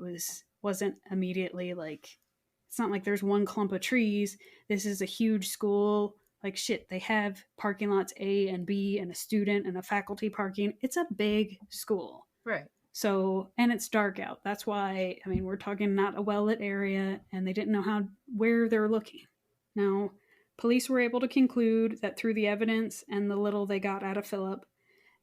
wasn't immediately like, it's not like there's one clump of trees. This is a huge school. Like, shit, they have parking lots A and B and a student and a faculty parking. It's a big school. Right. So, and it's dark out. That's why, I mean, we're talking not a well-lit area, and they didn't know where they're looking. Now, police were able to conclude that through the evidence and the little they got out of Philip,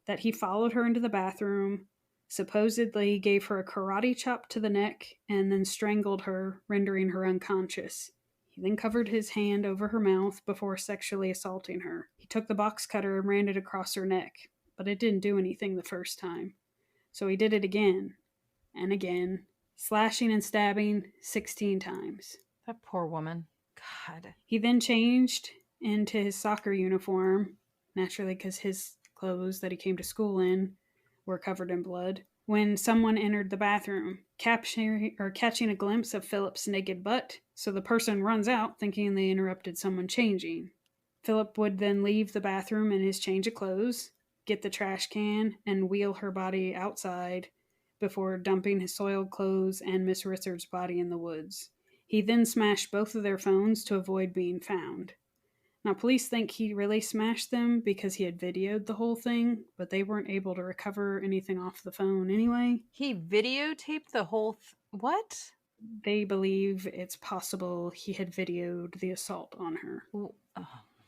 that he followed her into the bathroom, supposedly gave her a karate chop to the neck, and then strangled her, rendering her unconscious. He then covered his hand over her mouth before sexually assaulting her. He took the box cutter and ran it across her neck, but it didn't do anything the first time. So he did it again and again, slashing and stabbing 16 times. That poor woman. God. He then changed into his soccer uniform, naturally because his clothes that he came to school in were covered in blood, when someone entered the bathroom, catching a glimpse of Philip's naked butt, so the person runs out thinking they interrupted someone changing. Philip would then leave the bathroom in his change of clothes, get the trash can, and wheel her body outside before dumping his soiled clothes and Miss Ritzer's body in the woods. He then smashed both of their phones to avoid being found. Now, police think he really smashed them because he had videoed the whole thing, but they weren't able to recover anything off the phone anyway. He videotaped the whole what? They believe it's possible he had videoed the assault on her. Oh.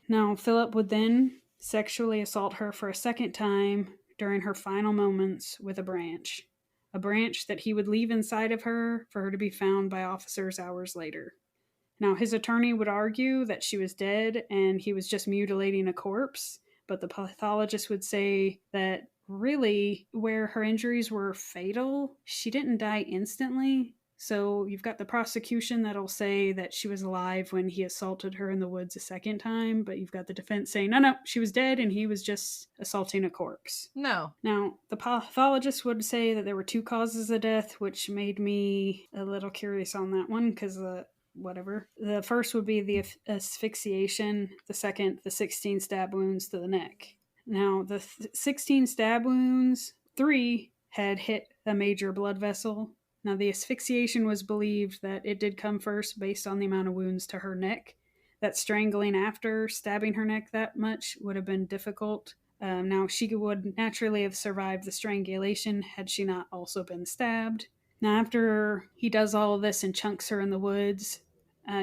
Now, Philip would then sexually assault her for a second time during her final moments with a branch that he would leave inside of her for her to be found by officers hours later. Now, his attorney would argue that she was dead and he was just mutilating a corpse, but the pathologist would say that really, where her injuries were fatal, she didn't die instantly. So you've got the prosecution that'll say that she was alive when he assaulted her in the woods a second time, but you've got the defense saying, no, she was dead and he was just assaulting a corpse. No. Now, the pathologist would say that there were 2 causes of death, which made me a little curious on that one, because whatever. The first would be the asphyxiation, the second, the 16 stab wounds to the neck. Now, the 16 stab wounds, 3 had hit a major blood vessel. Now, the asphyxiation was believed that it did come first based on the amount of wounds to her neck. That strangling after stabbing her neck that much would have been difficult. Now, she would naturally have survived the strangulation had she not also been stabbed. Now, after he does all of this and chunks her in the woods,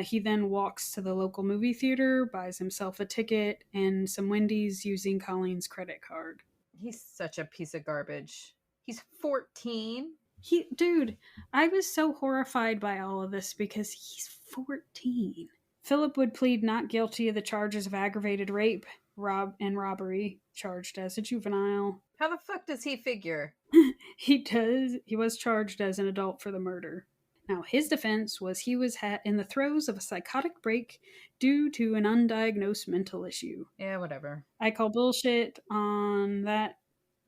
he then walks to the local movie theater, buys himself a ticket and some Wendy's using Colleen's credit card. He's such a piece of garbage. He's 14. Dude, I was so horrified by all of this because he's 14. Philip would plead not guilty of the charges of aggravated rape, and robbery, charged as a juvenile. How the fuck does he figure? He was charged as an adult for the murder. Now, his defense was he was in the throes of a psychotic break due to an undiagnosed mental issue. Yeah, whatever. I call bullshit on that.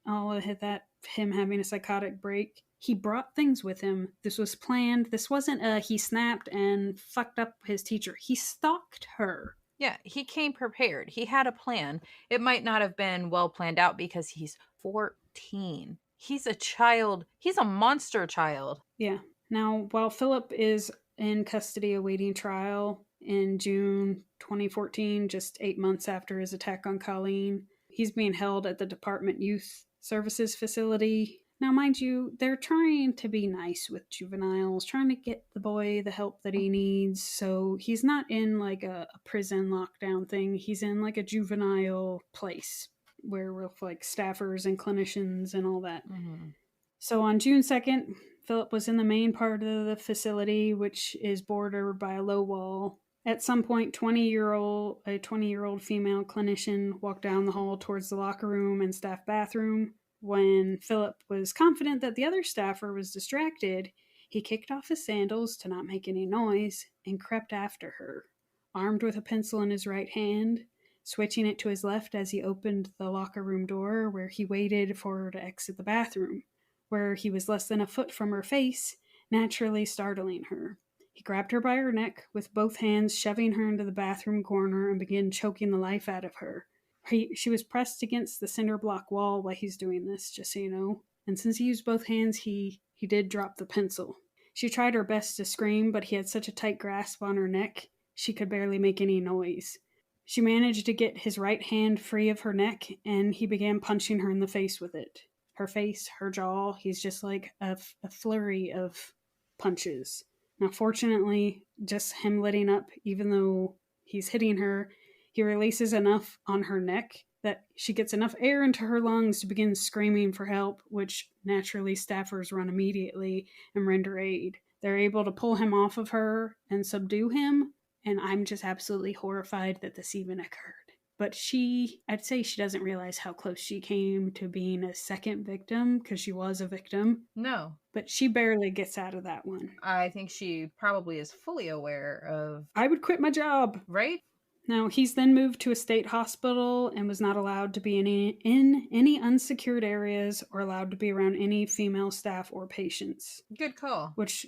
I'll hit that him having a psychotic break. He brought things with him. This was planned. This wasn't a he snapped and fucked up his teacher. He stalked her. Yeah, he came prepared. He had a plan. It might not have been well planned out because he's 14. He's a child. He's a monster child. Yeah. Now, while Philip is in custody awaiting trial in June 2014, just 8 months after his attack on Colleen, he's being held at the Department Youth Services facility. Now, mind you, they're trying to be nice with juveniles, trying to get the boy the help that he needs. So he's not in like a prison lockdown thing. He's in like a juvenile place where with like staffers and clinicians and all that. Mm-hmm. So on June 2nd, Philip was in the main part of the facility, which is bordered by a low wall. At some point, a 20-year-old female clinician walked down the hall towards the locker room and staff bathroom. When Philip was confident that the other staffer was distracted, he kicked off his sandals to not make any noise and crept after her, armed with a pencil in his right hand, switching it to his left as he opened the locker room door, where he waited for her to exit the bathroom, where he was less than a foot from her face, naturally startling her. He grabbed her by her neck with both hands, shoving her into the bathroom corner, and began choking the life out of her. She was pressed against the cinder block wall while he's doing this, just so you know. And since he used both hands, he did drop the pencil. She tried her best to scream, but he had such a tight grasp on her neck, she could barely make any noise. She managed to get his right hand free of her neck, and he began punching her in the face with it. Her face, her jaw, he's just like a flurry of punches. Now, fortunately, just him letting up, even though he's hitting her, he releases enough on her neck that she gets enough air into her lungs to begin screaming for help, which naturally staffers run immediately and render aid. They're able to pull him off of her and subdue him, and I'm just absolutely horrified that this even occurred. But I'd say she doesn't realize how close she came to being a second victim, because she was a victim. No. But she barely gets out of that one. I think she probably is fully aware of... I would quit my job. Right? Now, he's then moved to a state hospital and was not allowed to be in any unsecured areas or allowed to be around any female staff or patients. Good call. Which,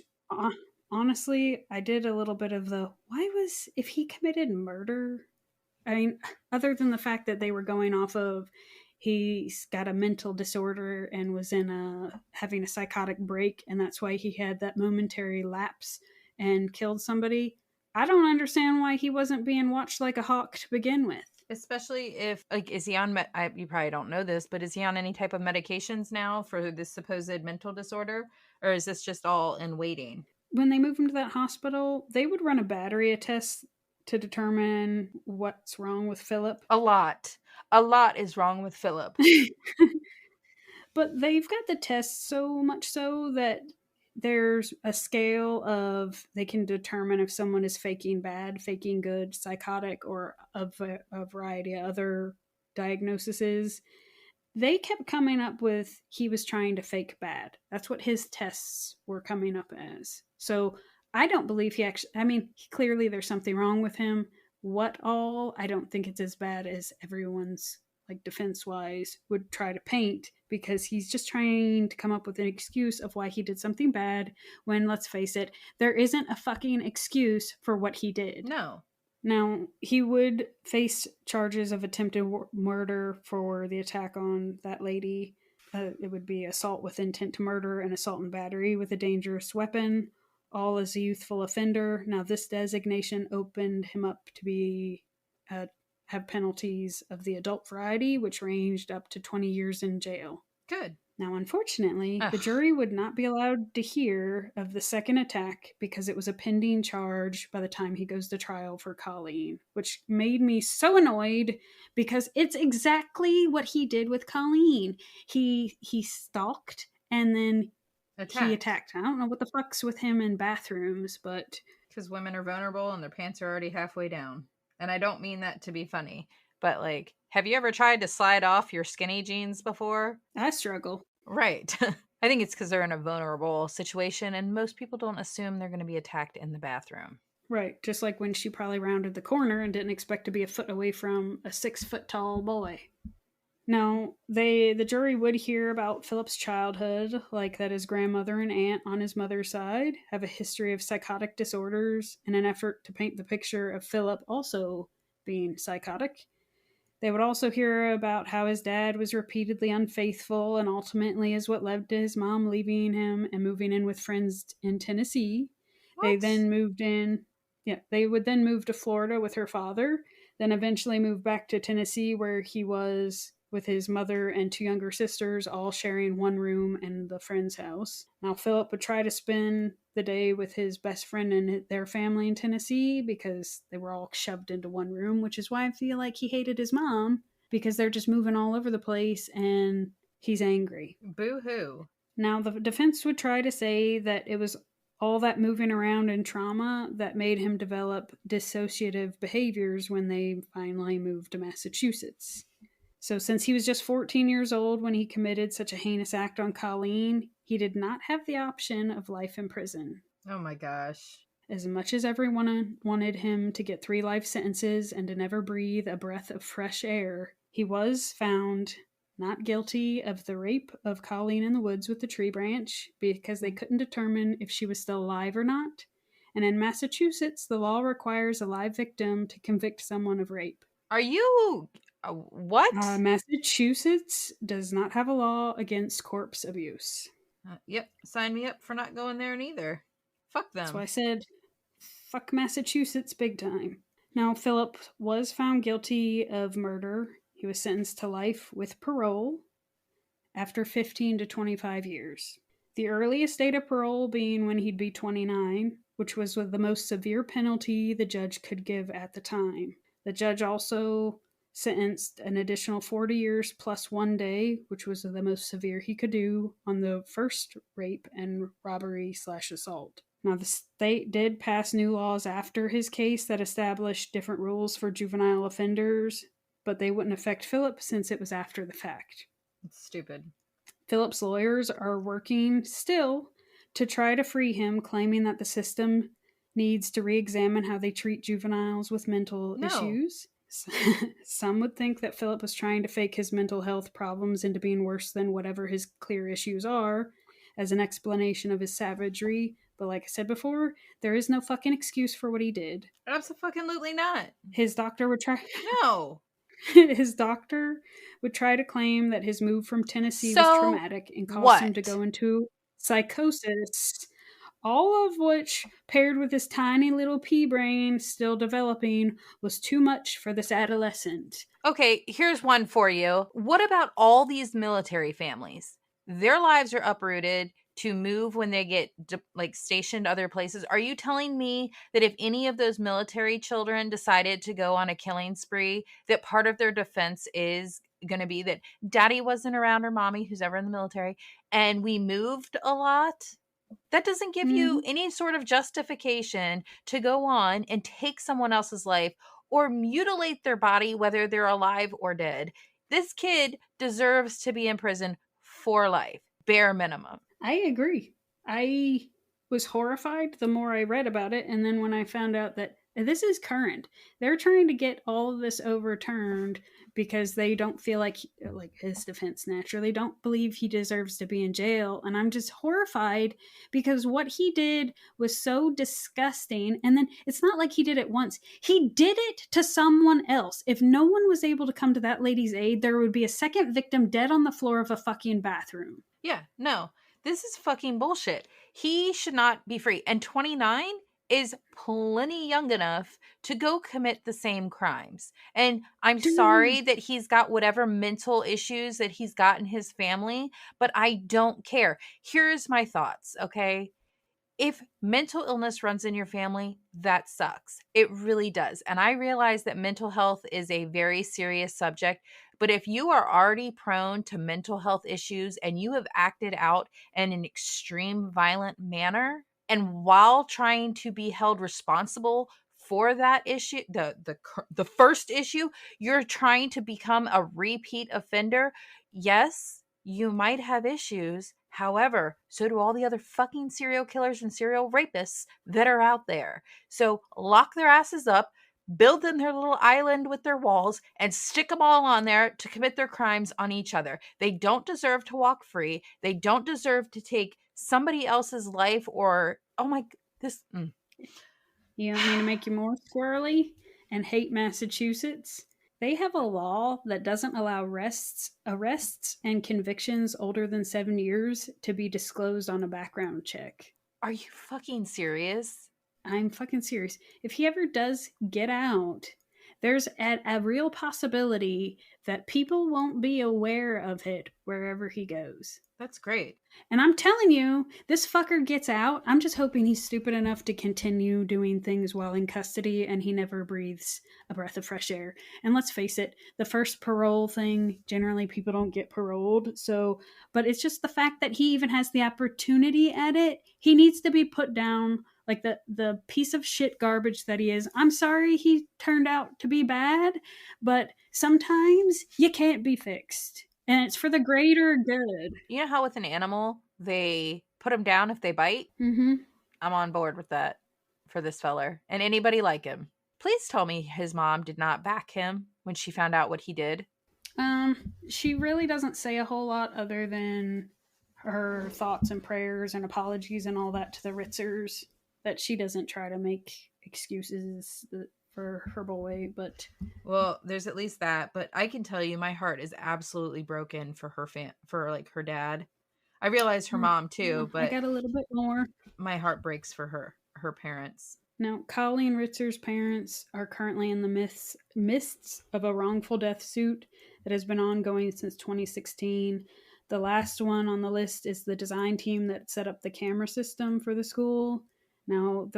honestly, I did a little bit of if he committed murder? I mean, other than the fact that they were going off of he's got a mental disorder and was having a psychotic break, and that's why he had that momentary lapse and killed somebody. I don't understand why he wasn't being watched like a hawk to begin with. Especially if, like, is he on, you probably don't know this, but is he on any type of medications now for this supposed mental disorder? Or is this just all in waiting? When they moved him to that hospital, they would run a battery of tests to determine what's wrong with Philip. A lot is wrong with Philip. But they've got the tests so much so that there's a scale of they can determine if someone is faking bad, faking good, psychotic, or a variety of other diagnoses. They kept coming up with he was trying to fake bad. That's what his tests were coming up as. So I don't believe clearly there's something wrong with him. What all? I don't think it's as bad as everyone's, like, defense-wise would try to paint, because he's just trying to come up with an excuse of why he did something bad, when, let's face it, there isn't a fucking excuse for what he did. No. Now, he would face charges of attempted murder for the attack on that lady. It would be assault with intent to murder and assault and battery with a dangerous weapon, all as a youthful offender. Now, this designation opened him up to be have penalties of the adult variety, which ranged up to 20 years in jail. Good. Now, unfortunately, the jury would not be allowed to hear of the second attack because it was a pending charge by the time he goes to trial for Colleen, which made me so annoyed, because it's exactly what he did with Colleen. He stalked and then he attacked. I don't know what the fuck's with him in bathrooms, but because women are vulnerable and their pants are already halfway down. And I don't mean that to be funny, but like, have you ever tried to slide off your skinny jeans before? I struggle. Right. I think it's because they're in a vulnerable situation, and most people don't assume they're going to be attacked in the bathroom. Right, just like when she probably rounded the corner and didn't expect to be a foot away from a 6 foot tall boy. Now, the jury would hear about Philip's childhood, like that his grandmother and aunt on his mother's side have a history of psychotic disorders in an effort to paint the picture of Philip also being psychotic. They would also hear about how his dad was repeatedly unfaithful and ultimately is what led to his mom leaving him and moving in with friends in Tennessee. They What? then moved in, yeah, they would then move to Florida with her father, then eventually move back to Tennessee where he was with his mother and two younger sisters, all sharing one room in the friend's house. Now, Philip would try to spend the day with his best friend and their family in Tennessee because they were all shoved into one room, which is why I feel like he hated his mom because they're just moving all over the place and he's angry. Boo hoo. Now, the defense would try to say that it was all that moving around and trauma that made him develop dissociative behaviors when they finally moved to Massachusetts. So, since he was just 14 years old when he committed such a heinous act on Colleen, he did not have the option of life in prison. Oh my gosh. As much as everyone wanted him to get 3 life sentences and to never breathe a breath of fresh air, he was found not guilty of the rape of Colleen in the woods with the tree branch because they couldn't determine if she was still alive or not. And in Massachusetts, the law requires a live victim to convict someone of rape. Are you. What? Massachusetts does not have a law against corpse abuse. Yep. Sign me up for not going there neither. Fuck them. That's why I said, fuck Massachusetts big time. Now, Philip was found guilty of murder. He was sentenced to life with parole after 15 to 25 years. The earliest date of parole being when he'd be 29, which was the most severe penalty the judge could give at the time. The judge also sentenced an additional 40 years plus 1 day, which was the most severe he could do on the first rape and robbery/assault. Now, the state did pass new laws after his case that established different rules for juvenile offenders, but they wouldn't affect Philip since it was after the fact. It's stupid. Philip's lawyers are working still to try to free him, claiming that the system needs to re-examine how they treat juveniles with mental issues. Some would think that Philip was trying to fake his mental health problems into being worse than whatever his clear issues are as an explanation of his savagery. But like I said before, there is no fucking excuse for what he did. Absolutely not. His doctor would try... No. His doctor would try to claim that his move from Tennessee was traumatic and caused him to go into psychosis, all of which, paired with his tiny little pea brain still developing, was too much for this adolescent. Okay, here's one for you. What about all these military families? Their lives are uprooted to move when they get stationed other places. Are you telling me that if any of those military children decided to go on a killing spree, that part of their defense is going to be that daddy wasn't around or mommy, who's ever in the military, and we moved a lot? That doesn't give you any sort of justification to go on and take someone else's life or mutilate their body, whether they're alive or dead. This kid deserves to be in prison for life, bare minimum. I agree. I was horrified the more I read about it, and then when I found out that this is current, they're trying to get all of this overturned because they don't feel like his defense naturally don't believe he deserves to be in jail. And I'm just horrified because what he did was so disgusting. And then it's not like he did it once. He did it to someone else. If no one was able to come to that lady's aid, there would be a second victim dead on the floor of a fucking bathroom. Yeah, no, this is fucking bullshit. He should not be free. And 29 is plenty young enough to go commit the same crimes. And I'm sorry that he's got whatever mental issues that he's got in his family, but I don't care. Here's my thoughts, okay? If mental illness runs in your family, that sucks. It really does. And I realize that mental health is a very serious subject, but if you are already prone to mental health issues and you have acted out in an extreme violent manner, And while trying to be held responsible for that issue, the first issue, you're trying to become a repeat offender. Yes, you might have issues. However, so do all the other fucking serial killers and serial rapists that are out there. So lock their asses up, build them their little island with their walls, and stick them all on there to commit their crimes on each other. They don't deserve to walk free. They don't deserve to take somebody else's life or, oh my, this. You want me to make you more squirrely and hate Massachusetts? They have a law that doesn't allow arrests and convictions older than 7 years to be disclosed on a background check. Are you fucking serious? I'm fucking serious. If he ever does get out, there's a real possibility that people won't be aware of it wherever he goes. That's great. And I'm telling you, this fucker gets out. I'm just hoping he's stupid enough to continue doing things while in custody and he never breathes a breath of fresh air. And let's face it, the first parole thing, generally people don't get paroled. So, but it's just the fact that he even has the opportunity at it. He needs to be put down like the piece of shit garbage that he is. I'm sorry he turned out to be bad, but sometimes you can't be fixed. And it's for the greater good. You know how with an animal, they put them down if they bite? Mm-hmm. I'm on board with that for this feller and anybody like him. Please tell me his mom did not back him when she found out what he did. She really doesn't say a whole lot other than her thoughts and prayers and apologies and all that to the Ritzers, that she doesn't try to make excuses for her boy, but well, there's at least that. But I can tell you, my heart is absolutely broken for for like her dad. I realize her mom too, but I got a little bit more. My heart breaks for her parents. Now, Colleen Ritzer's parents are currently in the midst of a wrongful death suit that has been ongoing since 2016. The last one on the list is the design team that set up the camera system for the school. Now,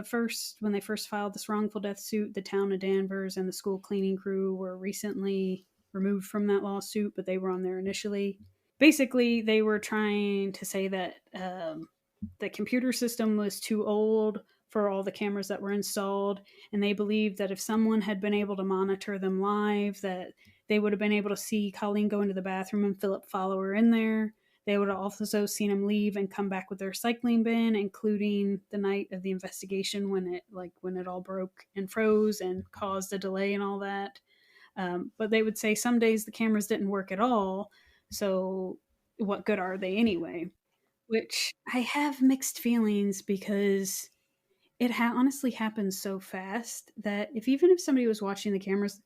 when they first filed this wrongful death suit, the town of Danvers and the school cleaning crew were recently removed from that lawsuit, but they were on there initially. Basically, they were trying to say that the computer system was too old for all the cameras that were installed, and they believed that if someone had been able to monitor them live, that they would have been able to see Colleen go into the bathroom and Philip follow her in there. They would have also seen him leave and come back with their recycling bin, including the night of the investigation when it all broke and froze and caused a delay and all that. But they would say some days the cameras didn't work at all, so what good are they anyway? Which I have mixed feelings because it honestly happens so fast that even if somebody was watching the cameras,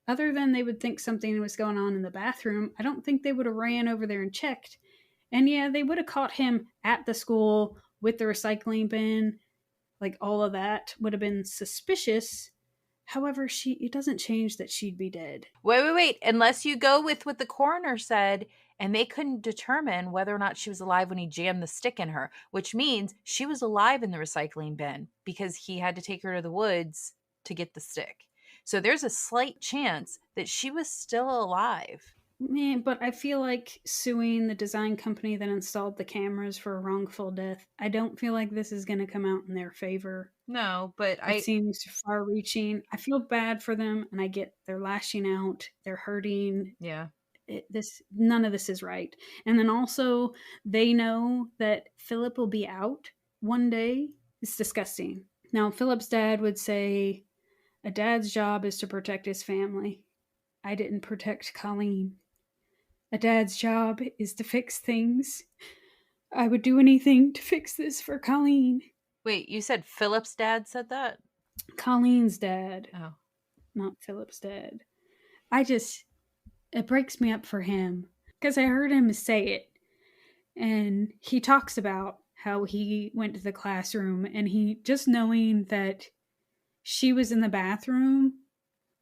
other than they would think something was going on in the bathroom, I don't think they would have ran over there and checked. And yeah, they would have caught him at the school with the recycling bin. Like, all of that would have been suspicious. However, it doesn't change that she'd be dead. Wait. Unless you go with what the coroner said, and they couldn't determine whether or not she was alive when he jammed the stick in her, which means she was alive in the recycling bin because he had to take her to the woods to get the stick. So there's a slight chance that she was still alive. Man, but I feel like suing the design company that installed the cameras for a wrongful death, I don't feel like this is going to come out in their favor. No, but it seems far reaching. I feel bad for them, and I get they're lashing out, they're hurting. Yeah. None of this is right. And then also, they know that Philip will be out one day. It's disgusting. Now, Philip's dad would say, a dad's job is to protect his family. I didn't protect Colleen. A dad's job is to fix things. I would do anything to fix this for Colleen. Wait, you said Philip's dad said that? Colleen's dad. Oh. Not Philip's dad. It breaks me up for him because I heard him say it. And he talks about how he went to the classroom and he just knowing that she was in the bathroom,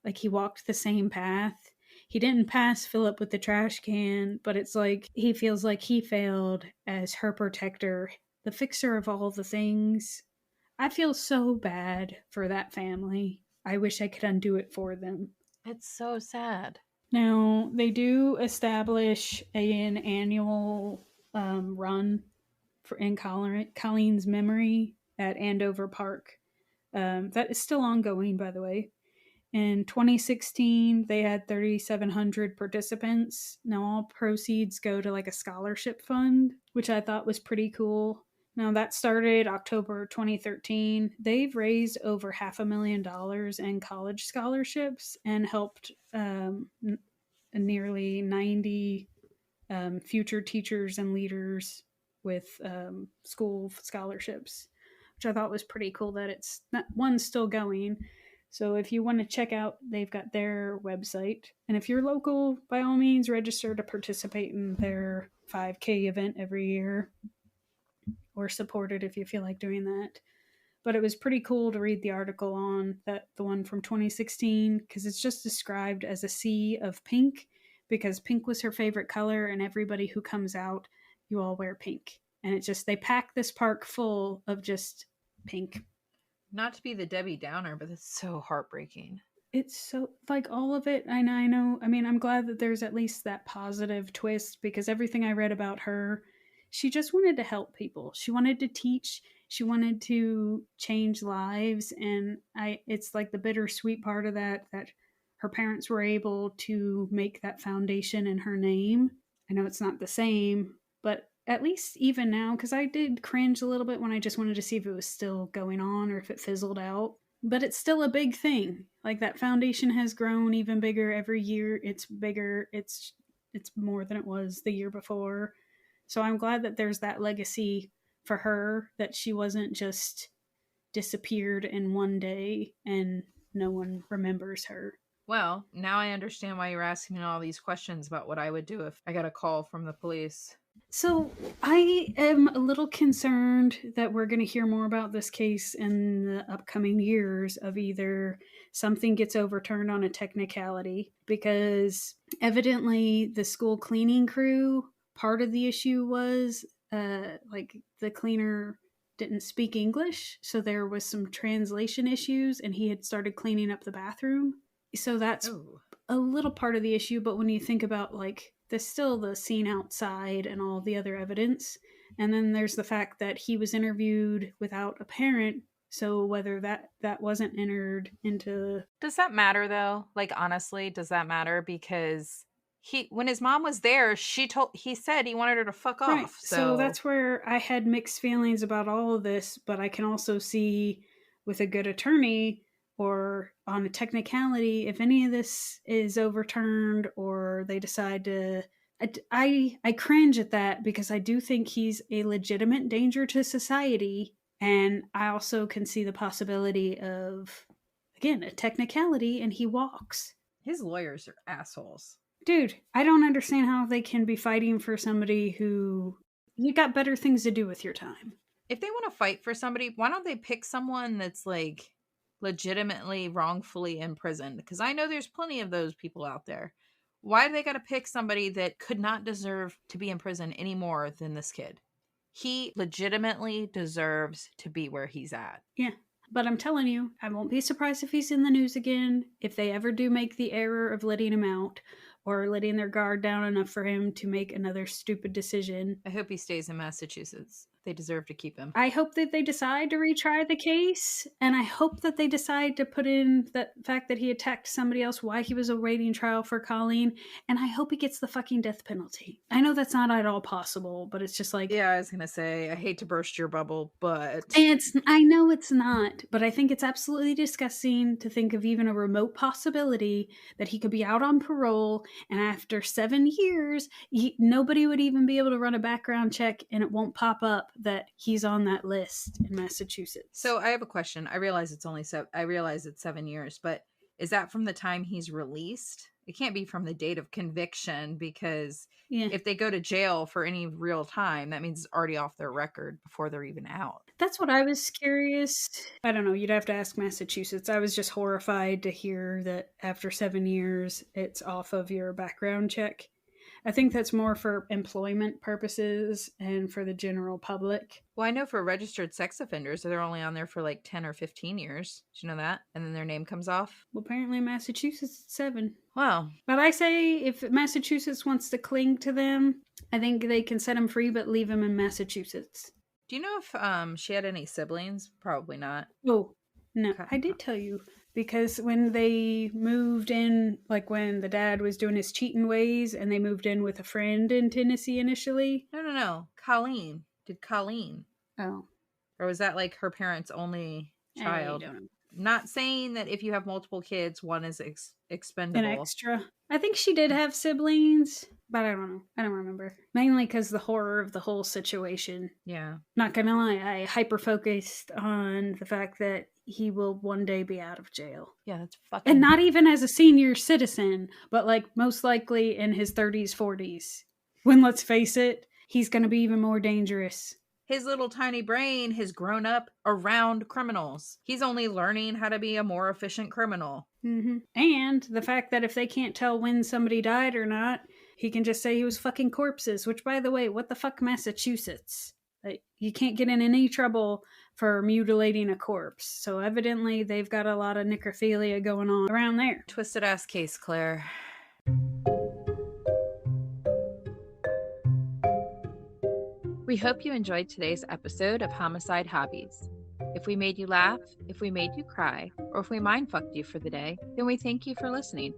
like he walked the same path. He didn't pass Philip with the trash can, but it's like he feels like he failed as her protector, the fixer of all the things. I feel so bad for that family. I wish I could undo it for them. It's so sad. Now, they do establish an annual run in Colleen's memory at Andover Park. That is still ongoing, by the way. In 2016, they had 3,700 participants. Now, all proceeds go to like a scholarship fund, which I thought was pretty cool. Now, that started October 2013. They've raised over $500,000 in college scholarships and helped nearly 90 future teachers and leaders with school scholarships, which I thought was pretty cool that it's not one's still going. So if you want to check out, they've got their website. And if you're local, by all means, register to participate in their 5K event every year or support it if you feel like doing that. But it was pretty cool to read the article on that, the one from 2016, because it's just described as a sea of pink, because pink was her favorite color, and everybody who comes out, you all wear pink. And it's just, they pack this park full of just pink. Not to be the Debbie Downer, but it's so heartbreaking. It's so, like, all of it, I know, I mean, I'm glad that there's at least that positive twist, because everything I read about her, she just wanted to help people. She wanted to teach. She wanted to change lives, and it's like the bittersweet part of that her parents were able to make that foundation in her name. I know it's not the same, but at least even now, because I did cringe a little bit when I just wanted to see if it was still going on or if it fizzled out. But it's still a big thing. Like, that foundation has grown even bigger every year. It's bigger. It's more than it was the year before. So I'm glad that there's that legacy for her, that she wasn't just disappeared in one day and no one remembers her. Well, now I understand why you're asking me all these questions about what I would do if I got a call from the police. So I am a little concerned that we're going to hear more about this case in the upcoming years, of either something gets overturned on a technicality, because evidently the school cleaning crew, part of the issue was like the cleaner didn't speak English, so there was some translation issues, and he had started cleaning up the bathroom. So that's a little part of the issue, but when you think about, like, there's still the scene outside and all the other evidence, and then there's the fact that he was interviewed without a parent, so whether that wasn't entered into... Does that matter, though? Like, honestly, does that matter? Because when his mom was there, he said he wanted her to fuck off. Right. So that's where I had mixed feelings about all of this, but I can also see, with a good attorney or on a technicality, if any of this is overturned or they decide to... I cringe at that, because I do think he's a legitimate danger to society, and I also can see the possibility of, again, a technicality and he walks. His lawyers are assholes. Dude, I don't understand how they can be fighting for somebody who... You got better things to do with your time. If they want to fight for somebody, why don't they pick someone that's, like, legitimately wrongfully imprisoned? Because I know there's plenty of those people out there. Why do they got to pick somebody that could not deserve to be in prison any more than this kid? He legitimately deserves to be where he's at. Yeah. But I'm telling you, I won't be surprised if he's in the news again, if they ever do make the error of letting him out, or letting their guard down enough for him to make another stupid decision. I hope he stays in Massachusetts. They deserve to keep him. I hope that they decide to retry the case, and I hope that they decide to put in that fact that he attacked somebody else while he was awaiting trial for Colleen, and I hope he gets the fucking death penalty. I know that's not at all possible, but it's just like... Yeah, I was gonna say, I hate to burst your bubble, but... I know it's not, but I think it's absolutely disgusting to think of even a remote possibility that he could be out on parole, and after 7 years, nobody would even be able to run a background check, and it won't pop up that he's on that list in Massachusetts. So I have a question. I realize it's 7 years, but is that from the time he's released? It can't be from the date of conviction, because if they go to jail for any real time, that means it's already off their record before they're even out. That's what I was curious. I don't know. You'd have to ask Massachusetts. I was just horrified to hear that after 7 years, it's off of your background check. I think that's more for employment purposes and for the general public. Well, I know for registered sex offenders, they're only on there for like 10 or 15 years. Do you know that? And then their name comes off. Well, apparently in Massachusetts, it's 7. Wow. But I say if Massachusetts wants to cling to them, I think they can set him free, but leave him in Massachusetts. Do you know if she had any siblings? Probably not. Oh, no, Okay. I did tell you because when they moved in, like when the dad was doing his cheating ways and they moved in with a friend in Tennessee initially. No. Colleen. Did Colleen? Oh, Or was that like her parents' only I child? don't know. Not saying that if you have multiple kids, one is An expendable. extra. I think she did have siblings, but I don't know. I don't remember. Mainly because the horror of the whole situation. Yeah. Not gonna lie, I hyper focused on the fact that he will one day be out of jail. Yeah, that's And fucking. not even as a senior citizen, but like most likely in his 30s, 40s. When, let's face it, he's gonna be even more dangerous. His little tiny brain has grown up around criminals. He's only learning how to be a more efficient criminal. Mm-hmm. And the fact that if they can't tell when somebody died or not, he can just say he was fucking corpses, which, by the way, what the fuck, Massachusetts? You can't get in any trouble for mutilating a corpse. So evidently they've got a lot of necrophilia going on around there. Twisted ass case, Claire. We hope you enjoyed today's episode of Homicide Hobbies. If we made you laugh, if we made you cry, or if we mindfucked you for the day, then we thank you for listening.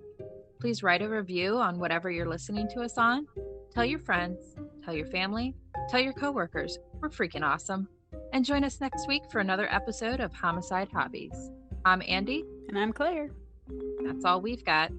Please write a review on whatever you're listening to us on. Tell your friends, tell your family, tell your coworkers. We're freaking awesome. And join us next week for another episode of Homicide Hobbies. I'm Andy. And I'm Claire. That's all we've got.